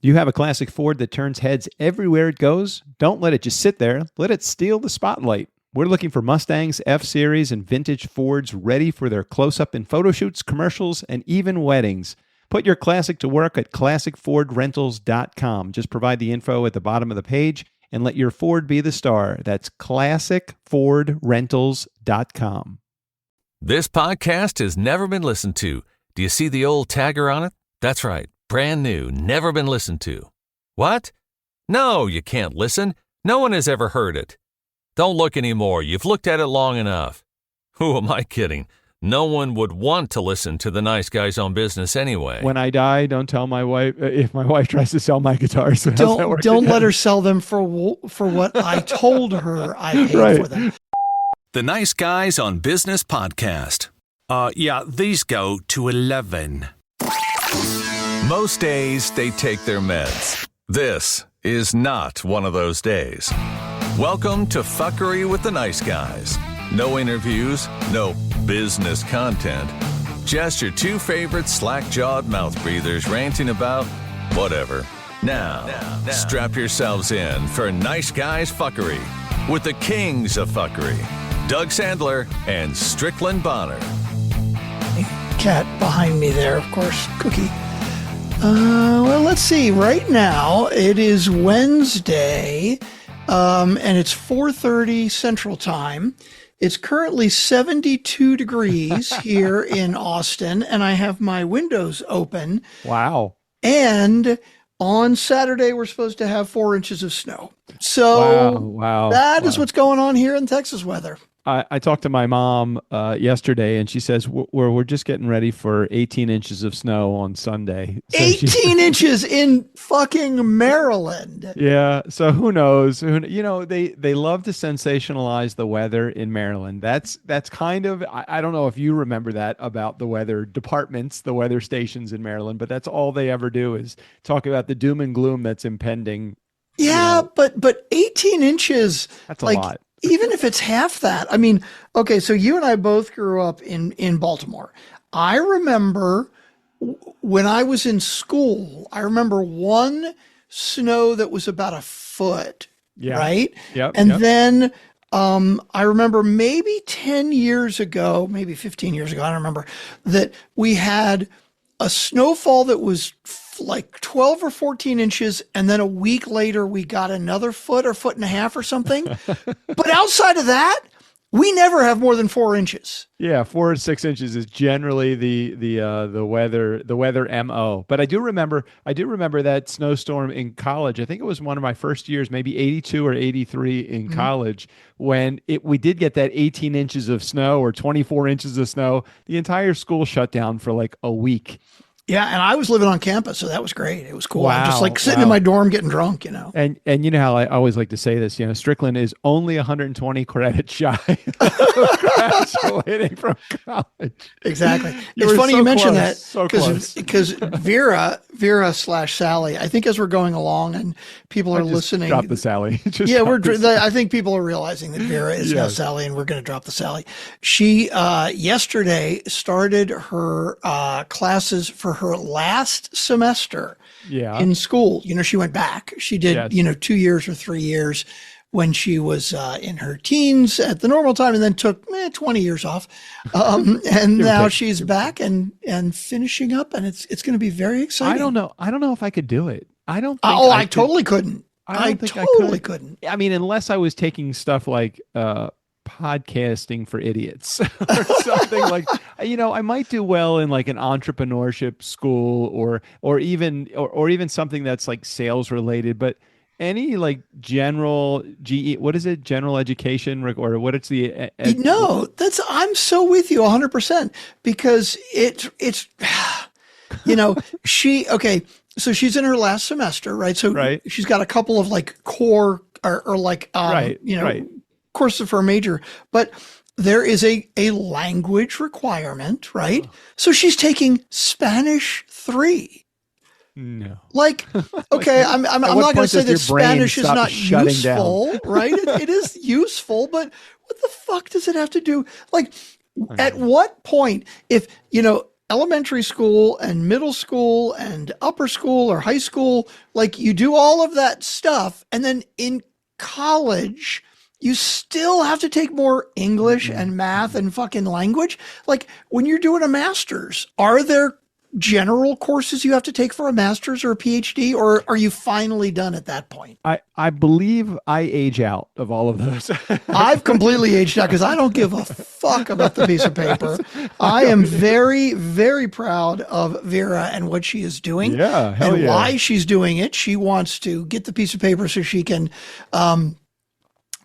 You have a classic Ford that turns heads everywhere it goes? Don't let it just sit there. Let it steal the spotlight. We're looking for Mustangs, F-Series, and vintage Fords ready for their close-up in photo shoots, commercials, and even weddings. Put your classic to work at ClassicFordRentals.com. Just provide the info at the bottom of the page and let your Ford be the star. That's ClassicFordRentals.com. This podcast has never been listened to. Do you see the old tagger on it? That's right. Brand new, never been listened to. What? No, you can't listen. No one has ever heard it. Don't look anymore. You've looked at it long enough. Who am I kidding? No one would want to listen to the Nice Guys on Business anyway. When I die, don't tell my wife if my wife tries to sell my guitars. Don't let her sell them for what I told her I paid for them. The Nice Guys on Business podcast. Yeah, these go to 11. Most days, they take their meds. This is not one of those days. Welcome to Fuckery with the Nice Guys. No interviews, no business content. Just your two favorite slack-jawed mouth breathers ranting about whatever. Now, strap yourselves in for Nice Guys Fuckery with the kings of fuckery, Doug Sandler and Strickland Bonner. Cat behind me there, of course, Cookie. Well, let's see. Right now, it is Wednesday, and it's 4:30 Central Time. It's currently 72 degrees here in Austin, and I have my windows open. Wow. And on Saturday, we're supposed to have 4 inches of snow. So that is what's going on here in Texas weather. I talked to my mom yesterday, and she says we're just getting ready for 18 inches of snow on Sunday. So 18 inches in fucking Maryland. Yeah. So who knows? They love to sensationalize the weather in Maryland. That's kind of, I don't know if you remember that about the weather departments, the weather stations in Maryland, but that's all they ever do is talk about the doom and gloom that's impending. Yeah, but 18 inches. That's a lot. Even if it's half that, I mean, okay, so you and I both grew up in Baltimore. I remember when I was in school, I remember one snow that was about a foot, right? Yep. And then I remember maybe 10 years ago, maybe 15 years ago, I don't remember, that we had a snowfall that was like 12 or 14 inches, and then a week later we got another foot or foot and a half or something. But outside of that, we never have more than 4 inches. Yeah, 4 or 6 inches is generally the weather MO. But I do remember that snowstorm in college. I think it was one of my first years, maybe 82 or 83 in college, when we did get that 18 inches of snow or 24 inches of snow. The entire school shut down for like a week. Yeah, and I was living on campus, so that was great. It was cool. I'm just like sitting in my dorm getting drunk, And you know how I always like to say this, Strickland is only 120 credits shy of graduating from college. Exactly. It's funny you mention that because Vera/Sally, I think as we're going along and people are listening. Drop the Sally. I think people are realizing that Vera is now Sally, and we're going to drop the Sally. She yesterday started her classes for her last semester in school. She went back. She did, 2 years or 3 years when she was in her teens at the normal time, and then took 20 years off. And now she's back and finishing up, and it's going to be very exciting. I don't know if I could do it. I don't think I totally couldn't. I totally couldn't. I mean, unless I was taking stuff like podcasting for idiots or something like, I might do well in like an entrepreneurship school or even something that's like sales related, but any like general general education or what it's the I'm so with you 100% because it's so she's in her last semester, right? So she's got a couple of like core or like courses for a major, but there is a language requirement, right? So she's taking Spanish 3. No. Like, okay, I'm not going to say that Spanish is not useful, right? It is useful, but what the fuck does it have to do? Like, at what point, if, elementary school and middle school and upper school or high school. Like you do all of that stuff. And then in college, you still have to take more English and math and fucking language. Like when you're doing a master's, are there general courses you have to take for a master's or a PhD, or are you finally done at that point? I believe I age out of all of those. I've completely aged out because I don't give a fuck about the piece of paper. I am very, very proud of Vera and what she is doing. Yeah, hell and yeah. why she's doing it. She wants to get the piece of paper so she can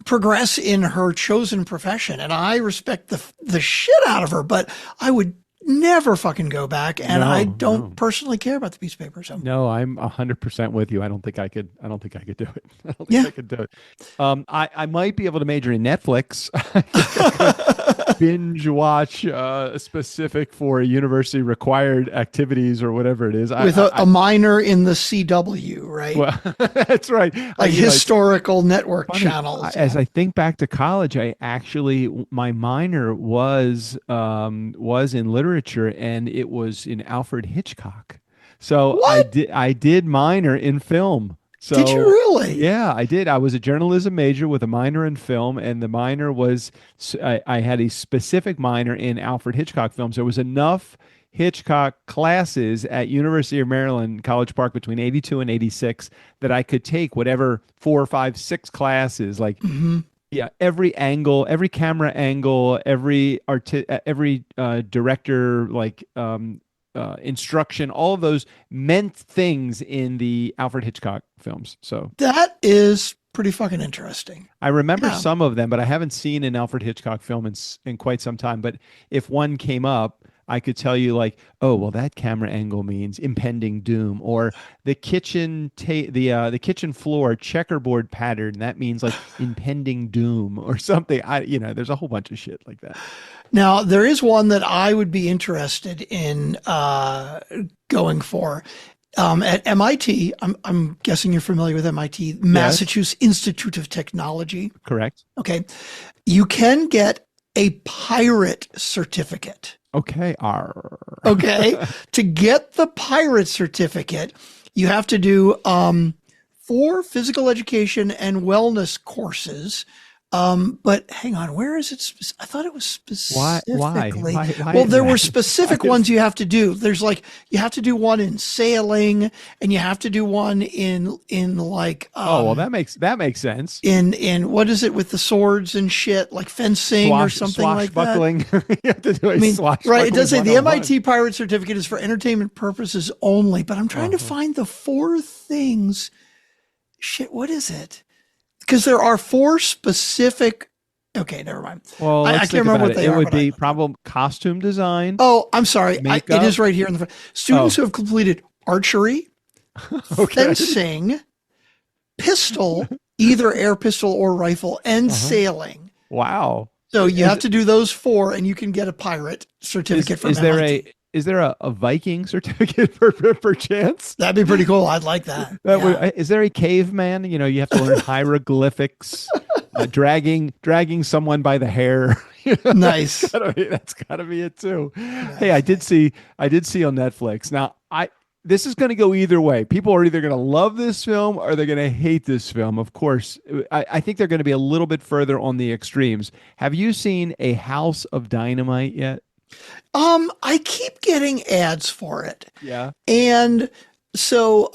progress in her chosen profession. And I respect the shit out of her, but I would never fucking go back. And I don't personally care about the piece of paper. So no, I'm 100% with you. I don't think I could do it. I don't think I could do it. I might be able to major in Netflix. Binge watch specific for university required activities or whatever it is. With a minor in the CW, right? Well, that's right. Like historical network channels. As I think back to college, my minor was in literature, and it was in Alfred Hitchcock. So What? I did minor in film. So, did you really? Yeah, I did. I was a journalism major with a minor in film, and the minor was, I had a specific minor in Alfred Hitchcock films. There was enough Hitchcock classes at University of Maryland, College Park between 82 and 86 that I could take whatever 4, 5, 6 classes, like yeah, every angle, every camera angle, every director, like instruction, all of those meant things in the Alfred Hitchcock films. So that is pretty fucking interesting. I remember some of them, but I haven't seen an Alfred Hitchcock film in quite some time. But if one came up, I could tell you like, oh, well, that camera angle means impending doom, or the kitchen the kitchen floor checkerboard pattern, that means like impending doom or something. There's a whole bunch of shit like that. Now, there is one that I would be interested in going for. At MIT, I'm guessing you're familiar with MIT, Massachusetts Institute of Technology. Correct. Okay. You can get a pirate certificate. Okay. Okay. To get the pirate certificate, you have to do 4 physical education and wellness courses. But hang on, where is it? I thought it was specifically. Why well, there were specific ones you have to do. There's like, you have to do one in sailing, and you have to do one in like. Well, that makes sense. In what is it with the swords and shit, like fencing or something like that. Swashbuckling. You have to do right. It does say the MIT Pirate Certificate is for entertainment purposes only, but I'm trying to find the 4 things. Shit, what is it? Because there are 4 specific. Okay, never mind. Well, I can't remember what they are. It would be probably costume design. Oh, I'm sorry. It is right here in the front. Students who have completed archery, fencing, pistol, either air pistol or rifle, and sailing. Wow. So you have to do those 4, and you can get a pirate certificate from MIT. Is there a Viking certificate for chance? That'd be pretty cool. I'd like that. Is there a caveman? You have to learn hieroglyphics, dragging someone by the hair. Nice. That's gotta be it too. Nice. Hey, I did see on Netflix. Now, this is going to go either way. People are either going to love this film or they're going to hate this film. Of course, I think they're going to be a little bit further on the extremes. Have you seen A House of Dynamite yet? I keep getting ads for it. Yeah. And so,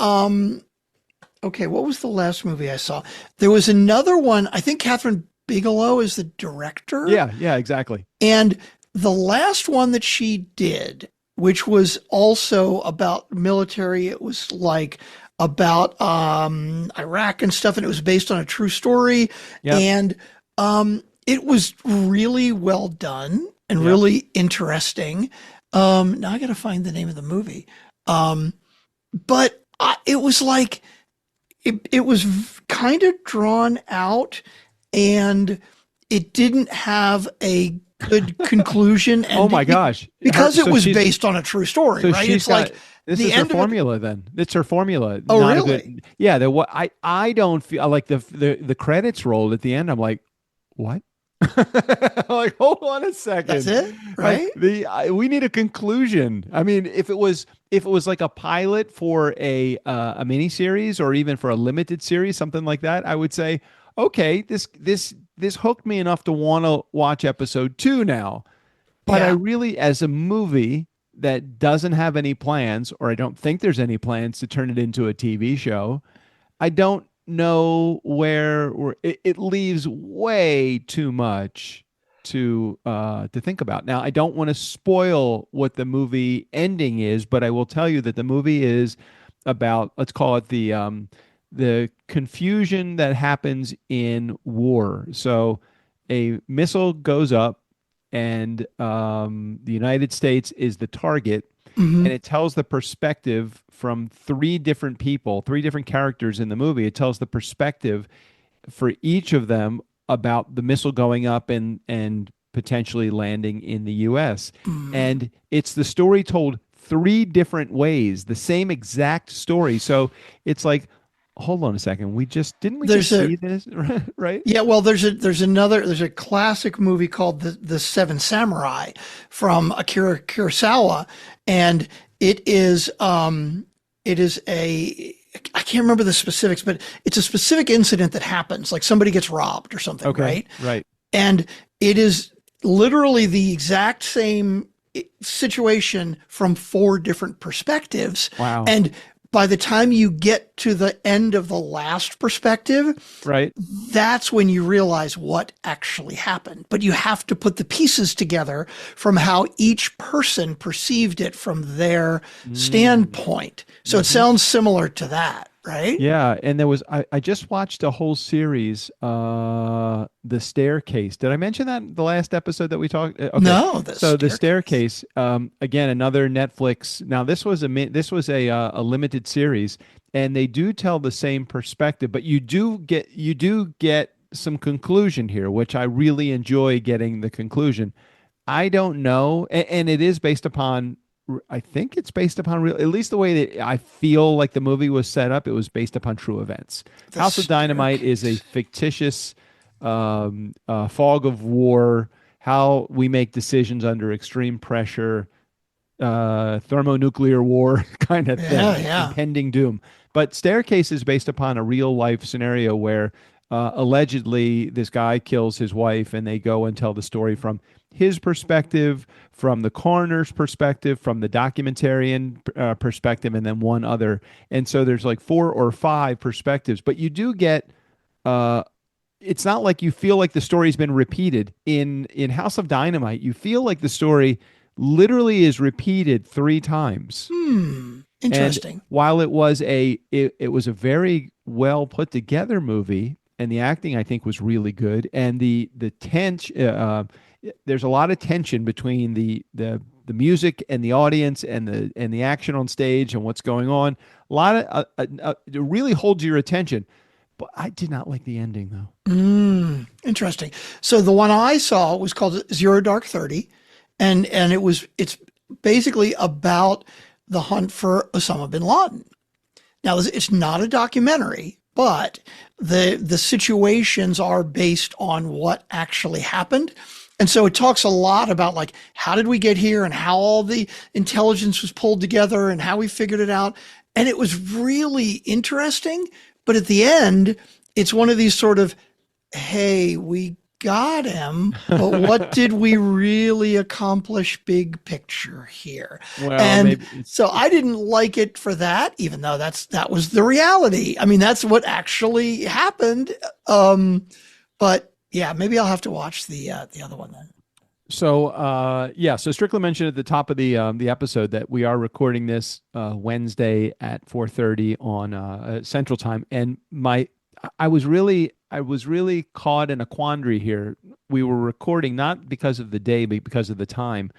okay, what was the last movie I saw? There was another one. I think Catherine Bigelow is the director. Yeah, exactly. And the last one that she did, which was also about military, it was like about Iraq and stuff, and it was based on a true story. Yep. And it was really well done and really interesting. Now I got to find the name of the movie. But it was like, it was kind of drawn out, and it didn't have a good conclusion. And oh my gosh. Because it was based on a true story, right? It's like, this is her formula then. It's her formula. Oh, really? Yeah. I don't feel like the credits rolled at the end. I'm like, what? Like, hold on a second. That's it, right? We need a conclusion. I mean, if it was like a pilot for a miniseries or even for a limited series, something like that, I would say, okay, this hooked me enough to want to watch episode 2 now. But I Yeah. really, as a movie that doesn't have any plans, or I don't think there's any plans to turn it into a TV show, I don't know where it leaves way too much to think about. Now, I don't want to spoil what the movie ending is, but I will tell you that the movie is about, let's call it the confusion that happens in war. So a missile goes up and the United States is the target, and it tells the perspective from three different people, three different characters in the movie. It tells the perspective for each of them about the missile going up and potentially landing in the U.S. And it's the story told three different ways, the same exact story. So it's like, hold on a second, we just see this, right? Yeah, well, there's a classic movie called the Seven Samurai from Akira Kurosawa, and it is a, I can't remember the specifics, but it's a specific incident that happens, like somebody gets robbed or something, Okay, right? And it is literally the exact same situation from four different perspectives. Wow. And by the time you get to the end of the last perspective, Right. that's when you realize what actually happened. But you have to put the pieces together from how each person perceived it from their standpoint. So it sounds similar to that, right? Yeah, and there was I just watched a whole series, The Staircase. Did I mention that in the last episode that we talked? Okay. No, The Staircase, again, another Netflix. Now this was a limited series, and they do tell the same perspective, but you do get some conclusion here, which I really enjoy getting the conclusion. I don't know, and it is based upon. I think it's based upon real, at least the way that I feel like the movie was set up. It was based upon true events. House of Dynamite is a fictitious fog of war, how we make decisions under extreme pressure, thermonuclear war kind of thing, impending doom. But Staircase is based upon a real life scenario where allegedly this guy kills his wife, and they go and tell the story from his perspective, from the coroner's perspective, from the documentarian perspective, and then one other. And so there's like 4 or 5 perspectives, but you do get, it's not like you feel like the story's been repeated. In House of Dynamite, you feel like the story literally is repeated 3 times. Interesting. And while it was a very well put together movie, and the acting I think was really good, and the tension, there's a lot of tension between the music and the audience and the action on stage and what's going on. A lot of it really holds your attention. But I did not like the ending though. Interesting. So the one I saw was called Zero Dark 30, and it's basically about the hunt for Osama bin Laden. Now it's not a documentary, but the situations are based on what actually happened. And so it talks a lot about like, how did we get here and how all the intelligence was pulled together and how we figured it out. And it was really interesting. But at the end, it's one of these sort of, hey, we got him, but what did we really accomplish big picture here? Well, and so I didn't like it for that, even though that was the reality. I mean, that's what actually happened. But yeah, maybe I'll have to watch the other one then. So so Strickland mentioned at the top of the episode that we are recording this Wednesday at 4:30 on Central Time, and I was really caught in a quandary here. We were recording not because of the day, but because of the time.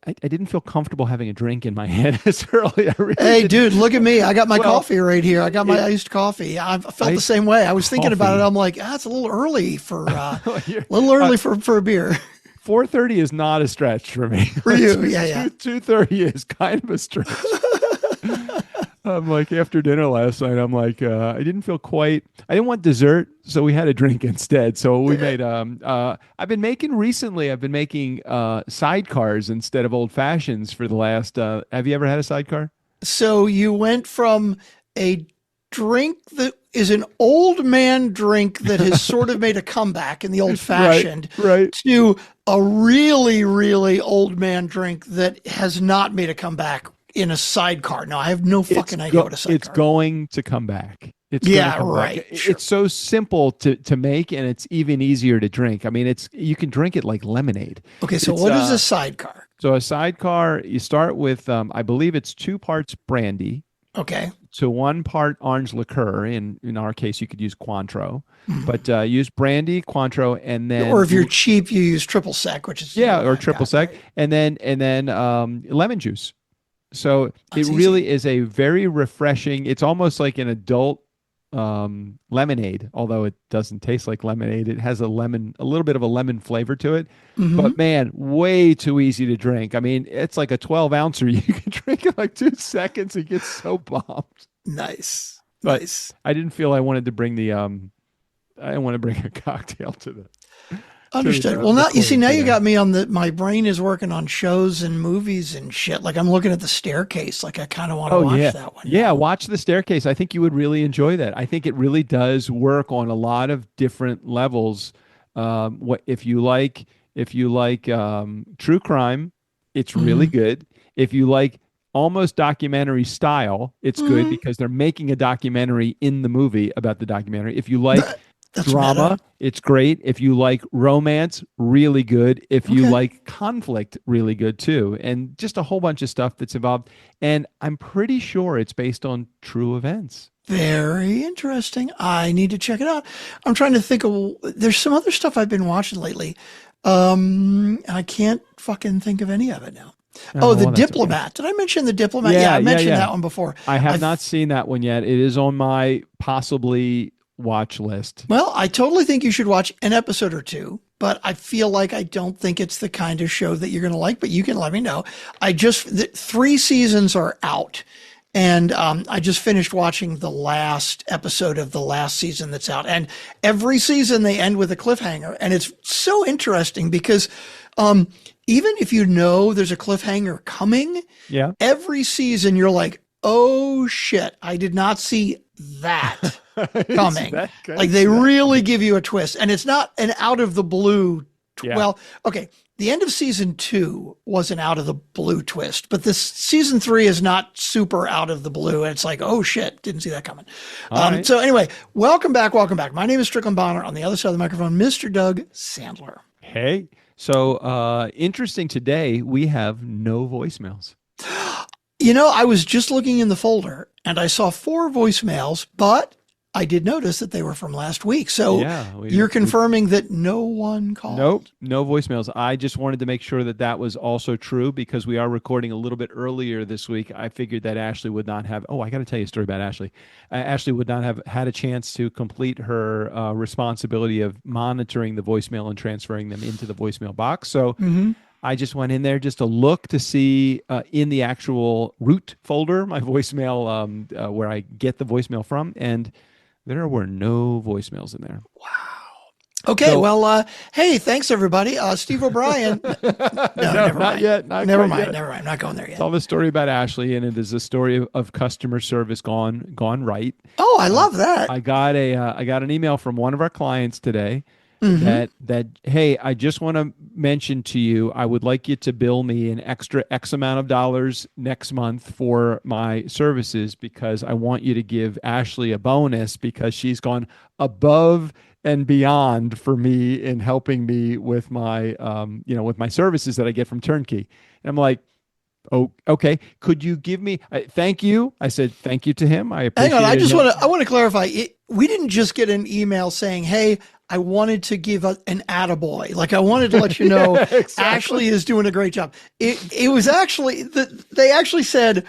I didn't feel comfortable having a drink in my hand this early. Hey, dude, look at me. I got my coffee right here. I got my iced coffee. I felt the same way. I was thinking about it. I'm like, it's a little early for for a beer. 4:30 is not a stretch for me. For you, yeah. 2:30 is kind of a stretch. I'm like, after dinner last night, I'm like, I didn't want dessert, so we had a drink instead. So we made, I've been making sidecars instead of old fashions for the last, have you ever had a sidecar? So you went from a drink that is an old man drink that has sort of made a comeback in the old fashioned Right. to a really, really old man drink that has not made a comeback in a sidecar. Now, I have no fucking idea what a sidecar It's going to come back. It's Yeah, gonna come back. right, sure. It's so simple to make, and it's even easier to drink. I mean, you can drink it like lemonade. Okay, so It's, what is a sidecar? So a sidecar, you start with, I believe it's 2 parts brandy Okay. to 1 part orange liqueur. In our case, you could use Cointreau, Mhm. but use brandy, Cointreau, and then Or if you're cheap, you use triple sec, which is or triple sec, and then lemon juice. So That's it really is a very refreshing. It's almost like an adult lemonade, although it doesn't taste like lemonade. It has a little bit of a lemon flavor to it. Mhm. But man, way too easy to drink. I mean, it's like a 12 ouncer. You can drink it like 2 seconds. It gets so bombed. Nice. But Nice. I didn't feel I wanted to bring I didn't want to bring a cocktail to the. Understood. Well, now you see, now you got me on my brain is working on shows and movies and shit. Like I'm looking at The Staircase. Like I kind of want to watch that one. Yeah, watch The Staircase. I think you would really enjoy that. I think it really does work on a lot of different levels. What if you like true crime, it's really good. If you like almost documentary style, it's good because they're making a documentary in the movie about the documentary. If you like That's drama, meta. it's great. If you like romance, really good. If you Okay. like conflict, really good too. And just a whole bunch of stuff that's involved. And I'm pretty sure it's based on true events. Very interesting. I need to check it out. I'm trying to think of, there's some other stuff I've been watching lately. And I can't fucking think of any of it now. Oh, The well, that's okay. Diplomat. Did I mention The Diplomat? Yeah, I yeah, mentioned yeah. that one before. I have I've- not seen that one yet. It is on my possibly watch list. Well, I totally think you should watch an episode or two, but I feel like I don't think it's the kind of show that you're going to like, but you can let me know. The 3 seasons are out. And I just finished watching the last episode of the last season that's out. And every season they end with a cliffhanger. And it's so interesting because even if you know there's a cliffhanger coming, Yeah. every season you're like, oh shit, I did not see that coming. That good? Like they really give you a twist. And it's not an out of the blue. Yeah. Well, okay. The end of season 2 was an out of the blue twist, but this season 3 is not super out of the blue. And it's like, oh shit, didn't see that coming. right. So anyway, welcome back. Welcome back. My name is Strickland Bonner. On the other side of the microphone, Mr. Doug Sandler. Hey. So interesting today, we have no voicemails. You know, I was just looking in the folder and I saw 4 voicemails, but I did notice that they were from last week. So Yeah, you're confirming that no one called. Nope, no voicemails. I just wanted to make sure that was also true because we are recording a little bit earlier this week. I figured that Ashley would not have. Oh, I got to tell you a story about Ashley. Ashley would not have had a chance to complete her responsibility of monitoring the voicemail and transferring them into the voicemail box. So I just went in there just to look to see in the actual root folder, my voicemail, where I get the voicemail from, and there were no voicemails in there. Okay, So- well, hey, thanks everybody. Steve O'Brien. No, never not mind. yet, not never quite mind. yet. Never mind. I'm not going there yet. Tell the story about Ashley, and it is a story of customer service gone right. Oh, I love that. I got an email from one of our clients today that hey, I just want to mention to you, I would like you to bill me an extra X amount of dollars next month for my services because I want you to give Ashley a bonus because she's gone above and beyond for me in helping me with my with my services that I get from Turnkey. And I'm like, oh, okay. Could you give me? Thank you. I said thank you to him. I appreciate. Hang on. I it. just want to clarify. We didn't just get an email saying, "Hey, I wanted to give an attaboy." Like I wanted to let you know, exactly. Ashley is doing a great job. It was actually they actually said,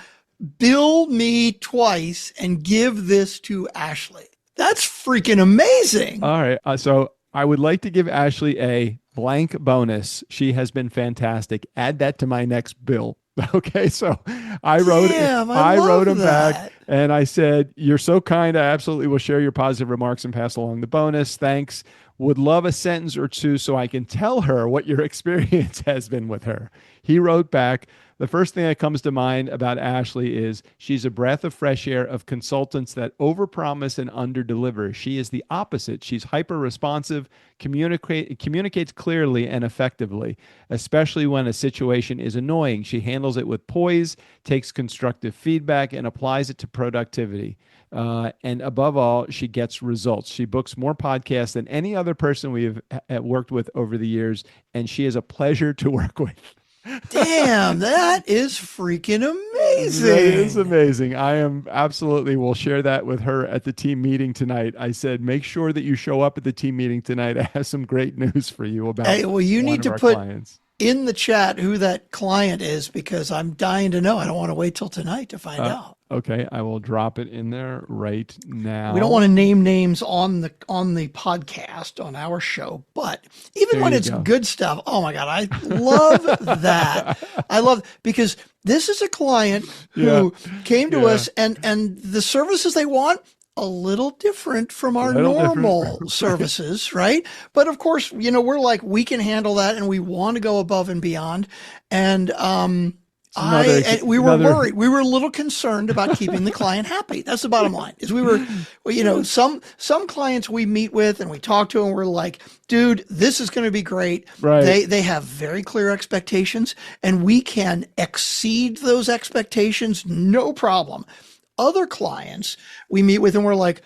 "Bill me twice and give this to Ashley." That's freaking amazing. All right. So I would like to give Ashley a blank bonus. She has been fantastic. Add that to my next bill. Okay. So I wrote Damn, I love wrote him back. that. And I said, "You're so kind. I absolutely will share your positive remarks and pass along the bonus. Thanks. Would love a sentence or two so I can tell her what your experience has been with her." He wrote back, "The first thing that comes to mind about Ashley is she's a breath of fresh air of consultants that overpromise and underdeliver. She is the opposite. She's hyper responsive, communicates clearly and effectively, especially when a situation is annoying. She handles it with poise, takes constructive feedback, and applies it to productivity. And above all, she gets results. She books more podcasts than any other person we have worked with over the years, and she is a pleasure to work with." Damn, that is freaking amazing. That is amazing. I am absolutely will share that with her at the team meeting tonight. I said, make sure that you show up at the team meeting tonight. I have some great news for you about Hey, well, you one need of to our put clients. in the chat who that client is, because I'm dying to know. I don't want to wait till tonight to find out. Okay, I will drop it in there right now. We don't want to name names on the podcast on our show, but even when it's good stuff, oh my God, I love that. I love, because this is a client who came to us and the services they want a little different from our normal services, right? But of course, we're like, we can handle that and we want to go above and beyond. And we were worried. We were a little concerned about keeping the client happy. That's the bottom line. Is we were, some clients we meet with and we talk to, and we're like, dude, this is going to be great. Right. They have very clear expectations, and we can exceed those expectations, no problem. Other clients we meet with, and we're like,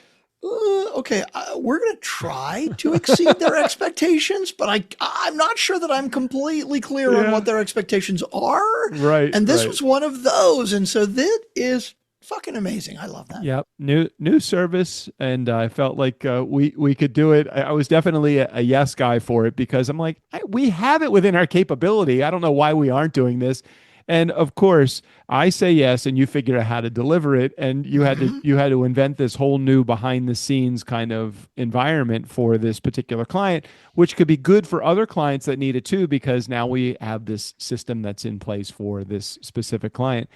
okay, we're going to try to exceed their expectations, but I'm not sure that I'm completely clear on what their expectations are. Right. And this was one of those. And so that is fucking amazing. I love that. Yep. New service. And I felt like we could do it. I was definitely a yes guy for it, because I'm like, we have it within our capability. I don't know why we aren't doing this. And of course, I say yes, and you figure out how to deliver it. And you had to invent this whole new behind the scenes kind of environment for this particular client, which could be good for other clients that need it too, because now we have this system that's in place for this specific client.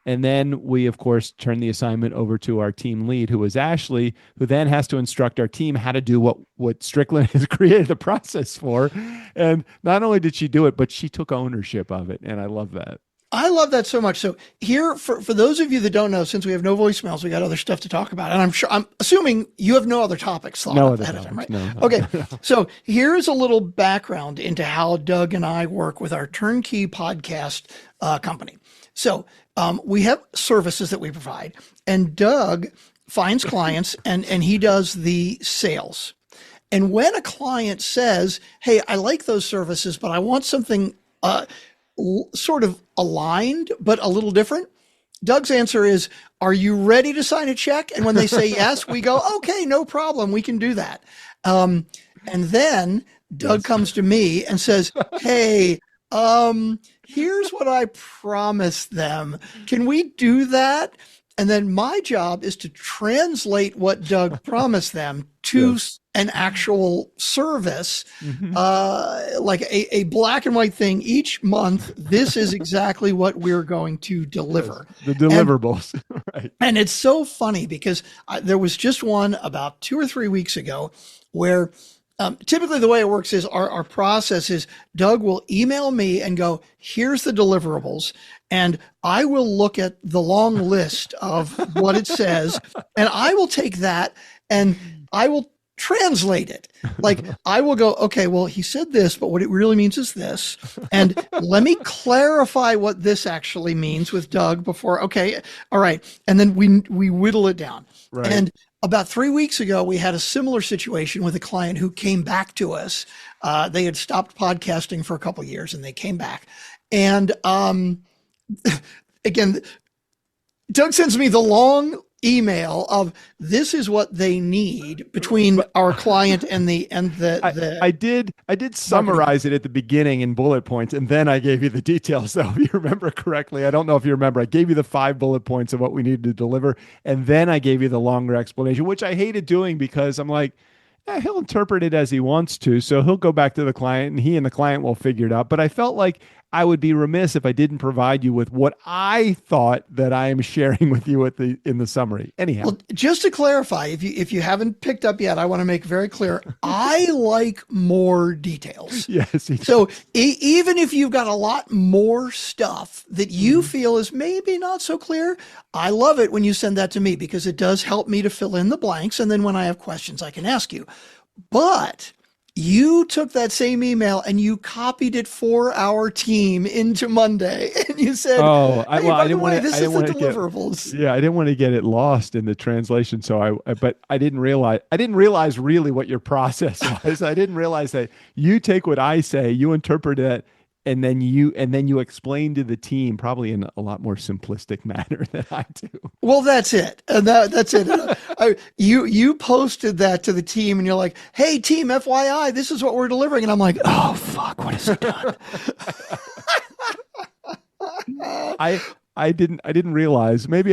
And then we, of course, turn the assignment over to our team lead, who is Ashley, who then has to instruct our team how to do what Strickland has created the process for. And not only did she do it, but she took ownership of it. And I love that. I love that so much. So here, for those of you that don't know, since we have no voicemails, we got other stuff to talk about. And I'm assuming you have no other topics thought no ahead of time, right? No. Okay. So here's a little background into how Doug and I work with our turnkey podcast company. So we have services that we provide, and Doug finds clients and he does the sales. And when a client says, hey, I like those services, but I want something sort of aligned, but a little different, Doug's answer is, are you ready to sign a check? And when they say yes, we go, okay, no problem. We can do that. And then Doug comes to me and says, hey, here's what I promised them. Can we do that? And then my job is to translate what Doug promised them to an actual service, like a black and white thing each month. This is exactly what we're going to deliver. The deliverables. Right. And it's so funny because there was just one about 2 or 3 weeks ago where typically the way it works is our process is Doug will email me and go, here's the deliverables. And I will look at the long list of what it says, and I will take that and I will translate it. Like I will go, okay, well, he said this, but what it really means is this. And let me clarify what this actually means with Doug before. Okay. All right. And then we whittle it down. Right. And about 3 weeks ago, we had a similar situation with a client who came back to us. They had stopped podcasting for a couple of years and they came back. And again, Doug sends me the long email of this is what they need between our client and the I did summarize it at the beginning in bullet points, and then I gave you the details. So if you remember correctly, I don't know if you remember, I gave you the 5 bullet points of what we needed to deliver, and then I gave you the longer explanation, which I hated doing because I'm like, he'll interpret it as he wants to. So he'll go back to the client and he and the client will figure it out. But I felt like I would be remiss if I didn't provide you with what I thought that I am sharing with you in the summary. Anyhow. Well, just to clarify, if you haven't picked up yet, I want to make very clear, I like more details. Yes. So even if you've got a lot more stuff that you feel is maybe not so clear, I love it when you send that to me because it does help me to fill in the blanks. And then when I have questions, I can ask you. But you took that same email and you copied it for our team into Monday, and you said, I didn't want to. This is the deliverables. I didn't want to get it lost in the translation. So but I didn't realize really what your process was. I didn't realize that you take what I say, you interpret it, and then you explain to the team probably in a lot more simplistic manner than I do. Well, that's it. And that's it. You posted that to the team and you're like, hey team, FYI, this is what we're delivering. And I'm like, oh fuck, what has he done? I didn't realize maybe,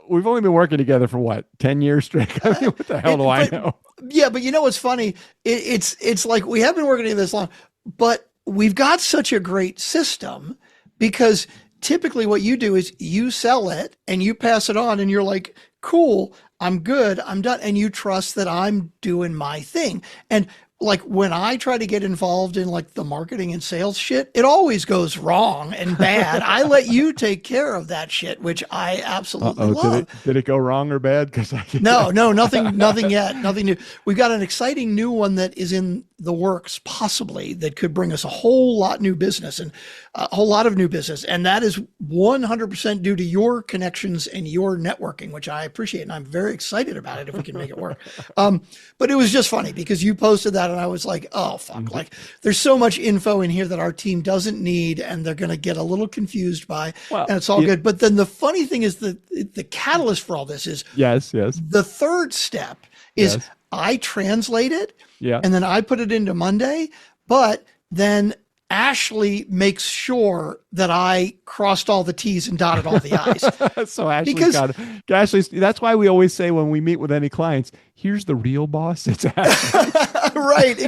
we've only been working together for what, 10 years straight. I mean, what the hell do I know? Yeah. But you know, what's funny. It's like, we have been working together this long, but we've got such a great system because typically what you do is you sell it and you pass it on and you're like, cool, I'm good, I'm done. And you trust that I'm doing my thing. And like when I try to get involved in like the marketing and sales shit, it always goes wrong and bad. I let you take care of that shit, which I absolutely love. Did it go wrong or bad? No, nothing yet. Nothing new. We've got an exciting new one that is in the works, possibly, that could bring us a whole lot of new business. And that is 100% due to your connections and your networking, which I appreciate. And I'm very excited about it if we can make it work. But it was just funny because you posted that and I was like, oh, fuck. Mm-hmm. Like there's so much info in here that our team doesn't need and they're going to get a little confused by, and it's all good. But then the funny thing is the catalyst for all this is yes. The third step is I translate it. Yeah. And then I put it into Monday, but then Ashley makes sure that I crossed all the T's and dotted all the I's. So Ashley's, that's why we always say when we meet with any clients, here's the real boss. It's Ashley. Right.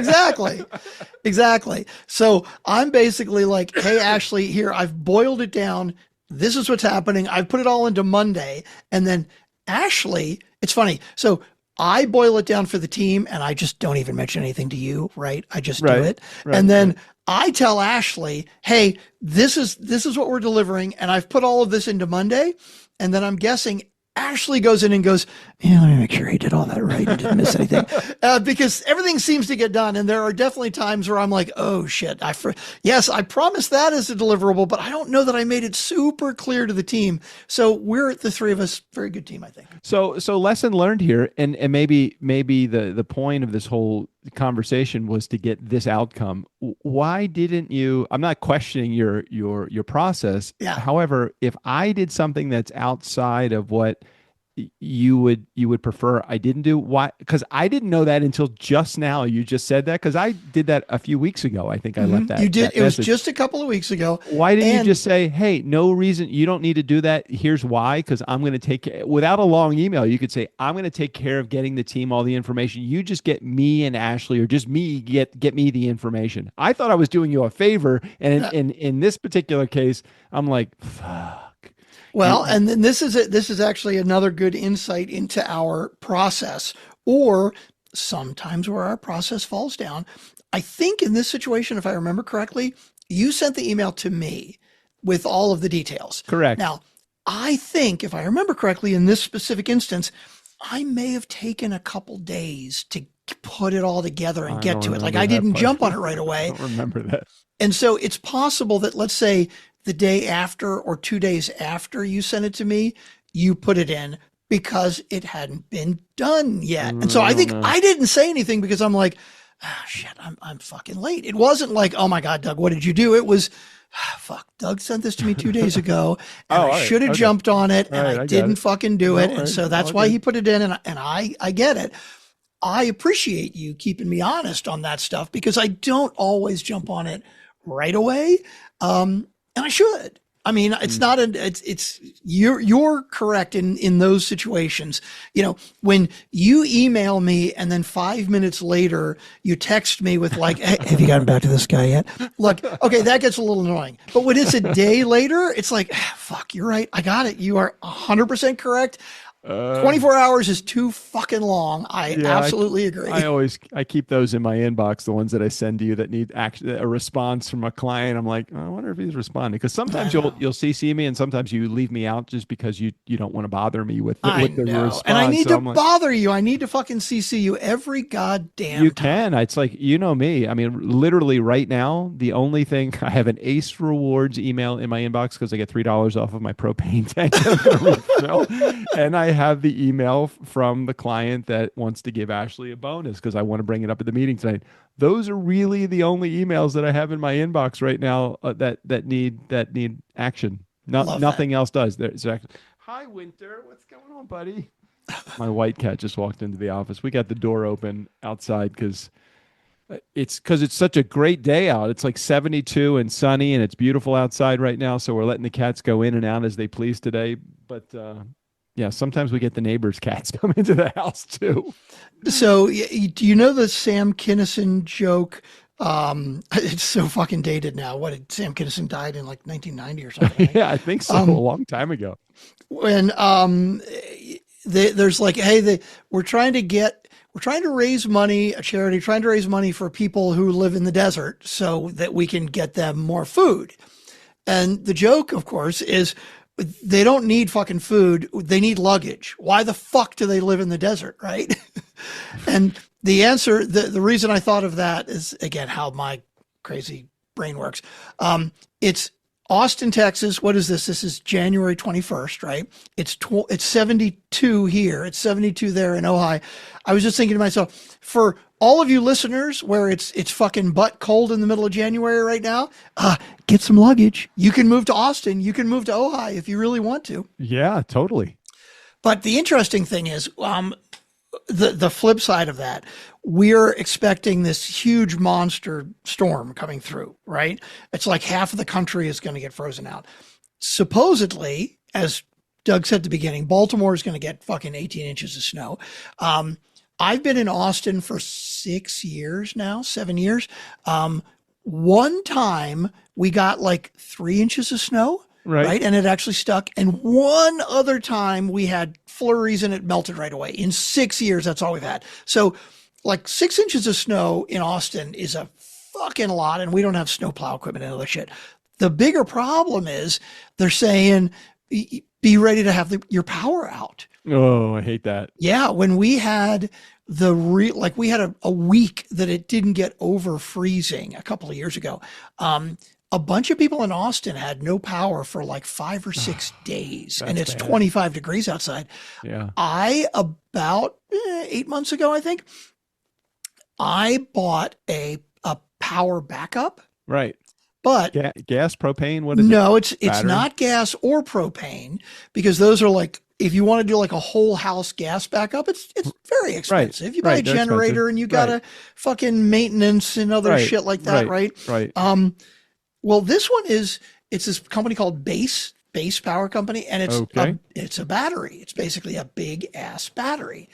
Exactly. So I'm basically like, hey, Ashley, here, I've boiled it down. This is what's happening. I've put it all into Monday. And then Ashley, it's funny. So I boil it down for the team and I just don't even mention anything to you, right? I just do it. Right, and then I tell Ashley, hey, this is what we're delivering. And I've put all of this into Monday. And then I'm guessing Ashley goes in and goes, yeah, let me make sure he did all that right and didn't miss anything. Because everything seems to get done. And there are definitely times where I'm like, oh shit, yes, I promised that as a deliverable, but I don't know that I made it super clear to the team. So we're the three of us, very good team, I think. So lesson learned here. And maybe the point of this whole conversation was to get this outcome. Why didn't you, I'm not questioning your process. Yeah. However, if I did something that's outside of what you would prefer I didn't do, why? Because I didn't know that until just now. You just said that because I did that a few weeks ago. I think I left that. You did. That it message. Was just a couple of weeks ago. Why didn't you just say, hey, no reason, you don't need to do that. Here's why. Because I'm going to take, without a long email, you could say, I'm going to take care of getting the team all the information. You just get me and Ashley, or just me get me the information. I thought I was doing you a favor. And in this particular case, I'm like, fuck. Well, and then this is actually another good insight into our process, or sometimes where our process falls down. I think in this situation, if I remember correctly, you sent the email to me with all of the details. Correct. Now, I think if I remember correctly, in this specific instance, I may have taken a couple days to put it all together and get to it. Like I didn't jump on it right away. I don't remember that. And so it's possible that, let's say, the day after or 2 days after you sent it to me, you put it in because it hadn't been done yet. And so I think I didn't say anything because I'm like, shit, I'm fucking late. It wasn't like, oh my God, Doug, what did you do? It was, fuck, Doug sent this to me 2 days ago and I should have jumped on it and I didn't fucking do it. And so that's why he put it in and I get it. I appreciate you keeping me honest on that stuff because I don't always jump on it right away. And I should. I mean, it's not you're correct in those situations. When you email me and then 5 minutes later you text me with like, hey, have you gotten back to this guy yet? Look, okay, that gets a little annoying. But when it's a day later, it's like, fuck, you're right. I got it. You are 100% correct. 24 hours is too fucking long. I absolutely agree. I keep those in my inbox, the ones that I send to you that need a response from a client. I'm like, I wonder if he's responding, because sometimes you'll CC me and sometimes you leave me out just because you don't want to bother me with the response. And I need to bother you. I need to fucking CC you every goddamn time. It's like, me. I mean, literally right now, the only thing, I have an Ace Rewards email in my inbox because I get $3 off of my propane tank. And I have the email from the client that wants to give Ashley a bonus because I want to bring it up at the meeting tonight. Those are really the only emails that I have in my inbox right now that need action. Nothing else does. There's actually, hi Winter, what's going on, buddy? My white cat just walked into the office. We got the door open outside because it's such a great day out. It's like 72 and sunny and it's beautiful outside right now. So we're letting the cats go in and out as they please today. But yeah, sometimes we get the neighbors' cats come into the house too. So, do you know the Sam Kinison joke? It's so fucking dated now. What did Sam Kinison died in like 1990 or something? Right? Yeah, I think so. A long time ago. When there's like, hey, we're trying to raise money, a charity, trying to raise money for people who live in the desert so that we can get them more food. And the joke, of course, is they don't need fucking food. They need luggage. Why the fuck do they live in the desert, right? And the answer, the reason I thought of that is, again, how my crazy brain works. It's Austin, Texas. What is this? This is January 21st, right? It's 72 here. It's 72 there in Ojai. I was just thinking to myself, for all of you listeners where it's fucking butt cold in the middle of January right now, get some luggage. You can move to Austin. You can move to Ojai if you really want to. Yeah, totally. But the interesting thing is, the flip side of that, we're expecting this huge monster storm coming through, right? It's like half of the country is going to get frozen out. Supposedly, as Doug said at the beginning, Baltimore is going to get fucking 18 inches of snow. I've been in Austin for 7 years. One time we got like 3 inches of snow. Right. And it actually stuck. And one other time we had flurries and it melted right away. In 6 years, that's all we've had. So like 6 inches of snow in Austin is a fucking lot. And we don't have snowplow equipment and other shit. The bigger problem is they're saying, be ready to have your power out. Oh, I hate that. Yeah. When we had we had a week that it didn't get over freezing a couple of years ago. A bunch of people in Austin had no power for like 5 or 6 days, and it's bad. 25 degrees outside. Yeah. About 8 months ago, I think, I bought a power backup. Right. But gas, propane, what is it? No, it's not gas or propane, because those are like, if you want to do like a whole house gas backup, it's very expensive. Right. You buy a generator and you got a fucking maintenance and other shit like that, right? Right. Well, this one it's this company called Base Power Company, and it's a battery. It's basically a big ass battery.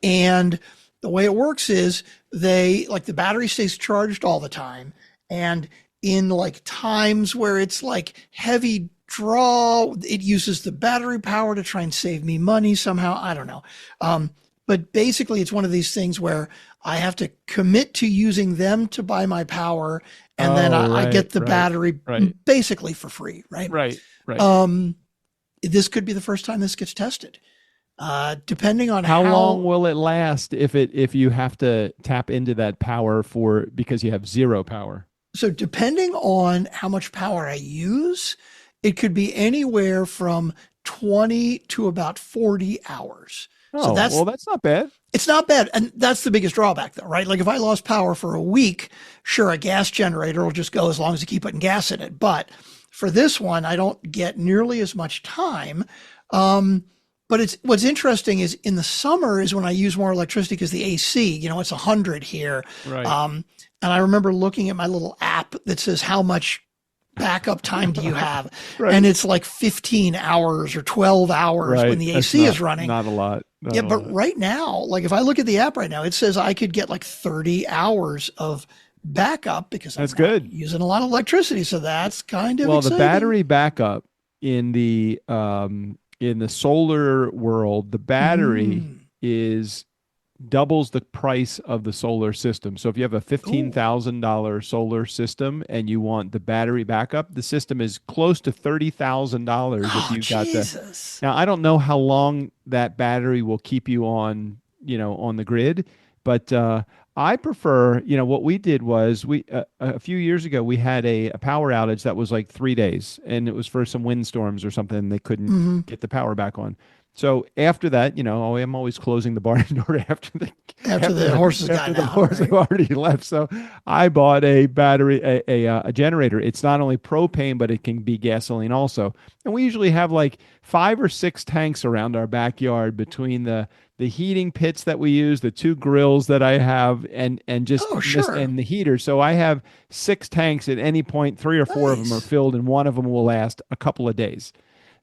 And the way it works is the battery stays charged all the time. And in like times where it's like heavy draw, it uses the battery power to try and save me money somehow. I don't know. But basically it's one of these things where I have to commit to using them to buy my power. And then I get the battery basically for free, right? Right. This could be the first time this gets tested. Depending on how long will it last if you have to tap into that power because you have zero power. So depending on how much power I use, it could be anywhere from 20 to about 40 hours. Oh, so that's not bad. It's not bad. And that's the biggest drawback though, right? Like if I lost power for a week, sure, a gas generator will just go as long as you keep putting gas in it. But for this one, I don't get nearly as much time. But what's interesting is in the summer is when I use more electricity because the AC, it's 100 here. Right. And I remember looking at my little app that says how much backup time do you have? Right. And it's like 15 hours or 12 hours when the AC is running. Not a lot. Yeah, but right now, like if I look at the app right now, it says I could get like 30 hours of backup because That's I'm not good. using a lot of electricity. So that's kind of Well, exciting. the battery backup in the solar world, the battery is doubles the price of the solar system. So if you have a $15,000 solar system and you want the battery backup, the system is close to $30,000 if you got Jesus. Now, I don't know how long that battery will keep you on, on the grid, but I prefer, what we did was a few years ago, we had a power outage that was like 3 days, and it was for some windstorms or something. And they couldn't get the power back on. So after that, I'm always closing the barn door after the horses got the out, horse right? have already left. So I bought a battery, a generator. It's not only propane, but it can be gasoline also. And we usually have like 5 or 6 tanks around our backyard between the heating pits that we use, the 2 grills that I have, and the heater. So I have 6 tanks at any point. 3 or 4 of them are filled, and one of them will last a couple of days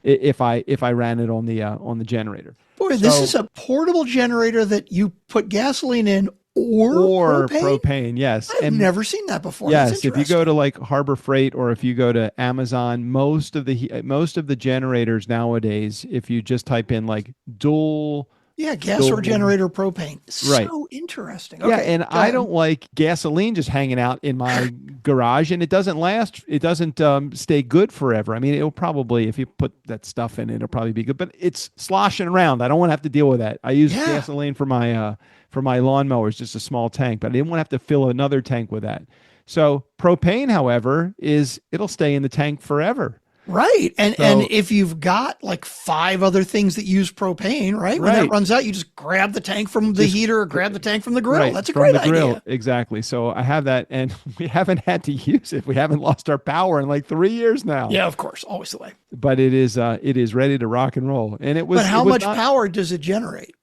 if I ran it on the generator. Boy, this is a portable generator that you put gasoline in or propane. Yes, I've never seen that before. Yes, if you go to like Harbor Freight or if you go to Amazon, most of the generators nowadays, if you just type in like dual. Yeah, gas or generator propane. Right. So interesting. Okay, yeah, and I don't like gasoline just hanging out in my garage, and it doesn't last. It doesn't stay good forever. I mean, it'll probably, if you put that stuff in, it'll probably be good, but it's sloshing around. I don't want to have to deal with that. I use gasoline for my lawnmowers, just a small tank, but I didn't want to have to fill another tank with that. So propane, however, it'll stay in the tank forever. Right. And if you've got like 5 other things that use propane, right? When that runs out, you just grab the tank from the heater or grab the tank from the grill. That's a great idea. Exactly. So I have that, and we haven't had to use it. We haven't lost our power in like 3 years now. Yeah, of course. Always the way. But it is ready to rock and roll. And it was. But how much power does it generate?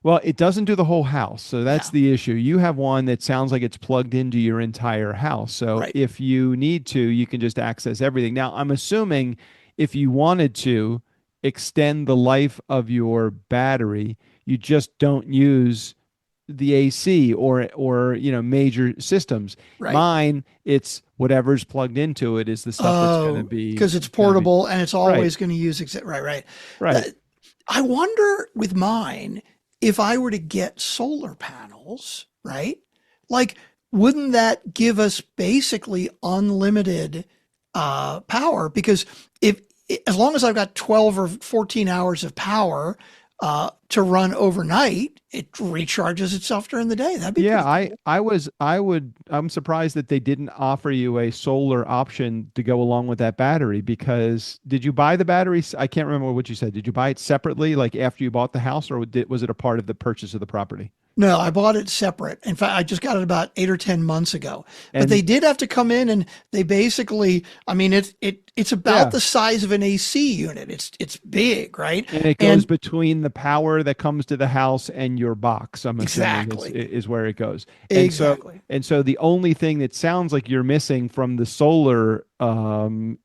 Well, it doesn't do the whole house. So that's the issue. You have one that sounds like it's plugged into your entire house. So if you need to, you can just access everything. Now, I'm assuming if you wanted to extend the life of your battery, you just don't use the AC or major systems. Right. Mine, it's whatever's plugged into it is the stuff that's going to be. Because it's portable and it's always going to use Right. I wonder with mine, if I were to get solar panels, right? Like, wouldn't that give us basically unlimited power? Because as long as I've got 12 or 14 hours of power to run overnight, it recharges itself during the day. That'd be I'm surprised that they didn't offer you a solar option to go along with that battery, because did you buy the batteries? I can't remember what you said. Did you buy it separately, like after you bought the house, or was it a part of the purchase of the property? No, I bought it separate. In fact, I just got it about 8 or 10 months ago. But they did have to come in, and they basically, I mean, it's about the size of an AC unit. It's big, right? And it goes between the power that comes to the house and your box. I'm assuming is where it goes. And so the only thing that sounds like you're missing from the solar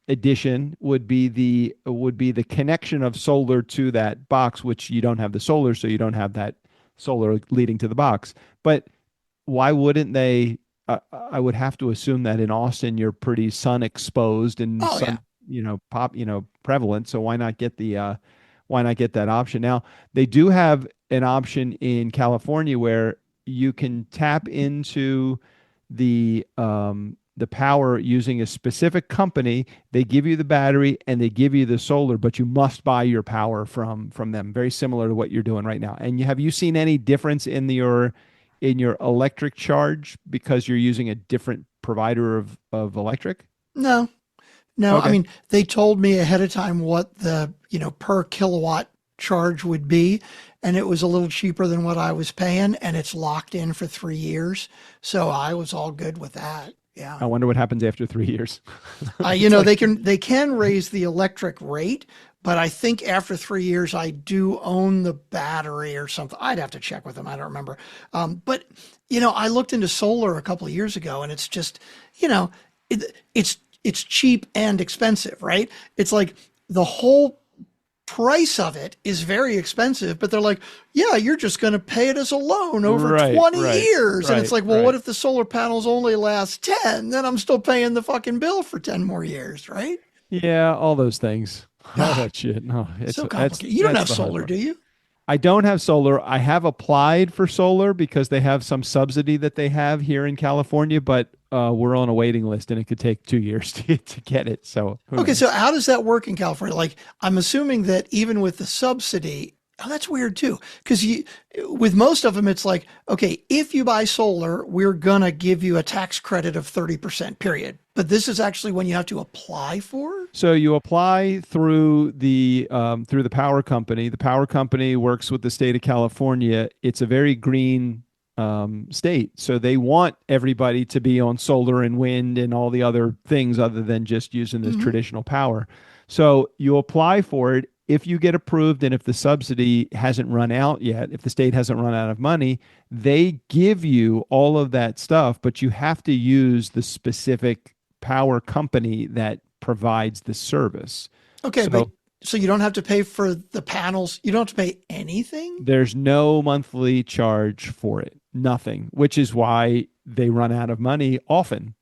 edition would be the connection of solar to that box, which you don't have the solar, so you don't have that solar leading to the box. But why wouldn't they? I would have to assume that in Austin you're pretty sun exposed and prevalent. So why not get that option? Now they do have an option in California where you can tap into the power using a specific company. They give you the battery and they give you the solar, but you must buy your power from them. Very similar to what you're doing right now. And have you seen any difference in your electric charge because you're using a different provider of electric? No. Okay. I mean, they told me ahead of time what the per kilowatt charge would be, and it was a little cheaper than what I was paying, and it's locked in for 3 years. So I was all good with that. Yeah. I wonder what happens after 3 years. They can raise the electric rate, but I think after 3 years, I do own the battery or something. I'd have to check with them. I don't remember. But I looked into solar a couple of years ago, and it's just, it's cheap and expensive, right? It's like the whole price of it is very expensive, but they're like, yeah, you're just going to pay it as a loan over 20 years. And it's like, well, what if the solar panels only last 10? Then I'm still paying the fucking bill for 10 more years, right? Yeah, all those things. All that shit. No, it's so complicated. You don't have solar, do you? I don't have solar. I have applied for solar because they have some subsidy that they have here in California, but we're on a waiting list and it could take 2 years to get it. So okay, so how does that work in California? Like, I'm assuming that even with the subsidy, that's weird too, because with most of them, it's like, okay, if you buy solar, we're gonna give you a tax credit of 30%, period. But this is actually when you have to apply for. So you apply through the power company. The power company works with the state of California. It's a very green state, so they want everybody to be on solar and wind and all the other things other than just using this traditional power. So you apply for it. If you get approved and if the subsidy hasn't run out yet, if the state hasn't run out of money, they give you all of that stuff, but you have to use the specific power company that provides the service. Okay, so you don't have to pay for the panels. You don't have to pay anything? There's no monthly charge for it. Nothing, which is why they run out of money often.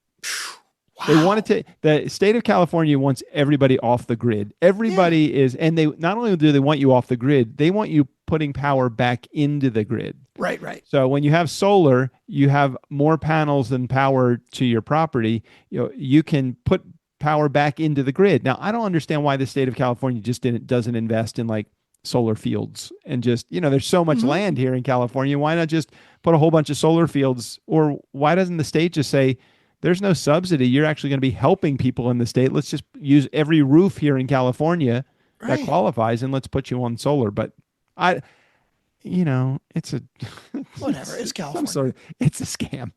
Wow. They wanted to, the state of California wants everybody off the grid. Everybody is, and they not only do they want you off the grid, they want you putting power back into the grid. Right, right. So when you have solar, you have more panels than power to your property. You can put power back into the grid. Now, I don't understand why the state of California just doesn't invest in like solar fields and just, there's so much land here in California. Why not just put a whole bunch of solar fields? Or why doesn't the state just say, there's no subsidy, you're actually going to be helping people in the state. Let's just use every roof here in California that qualifies and let's put you on solar. But it's a whatever. It's California. I'm sorry, it's a scam.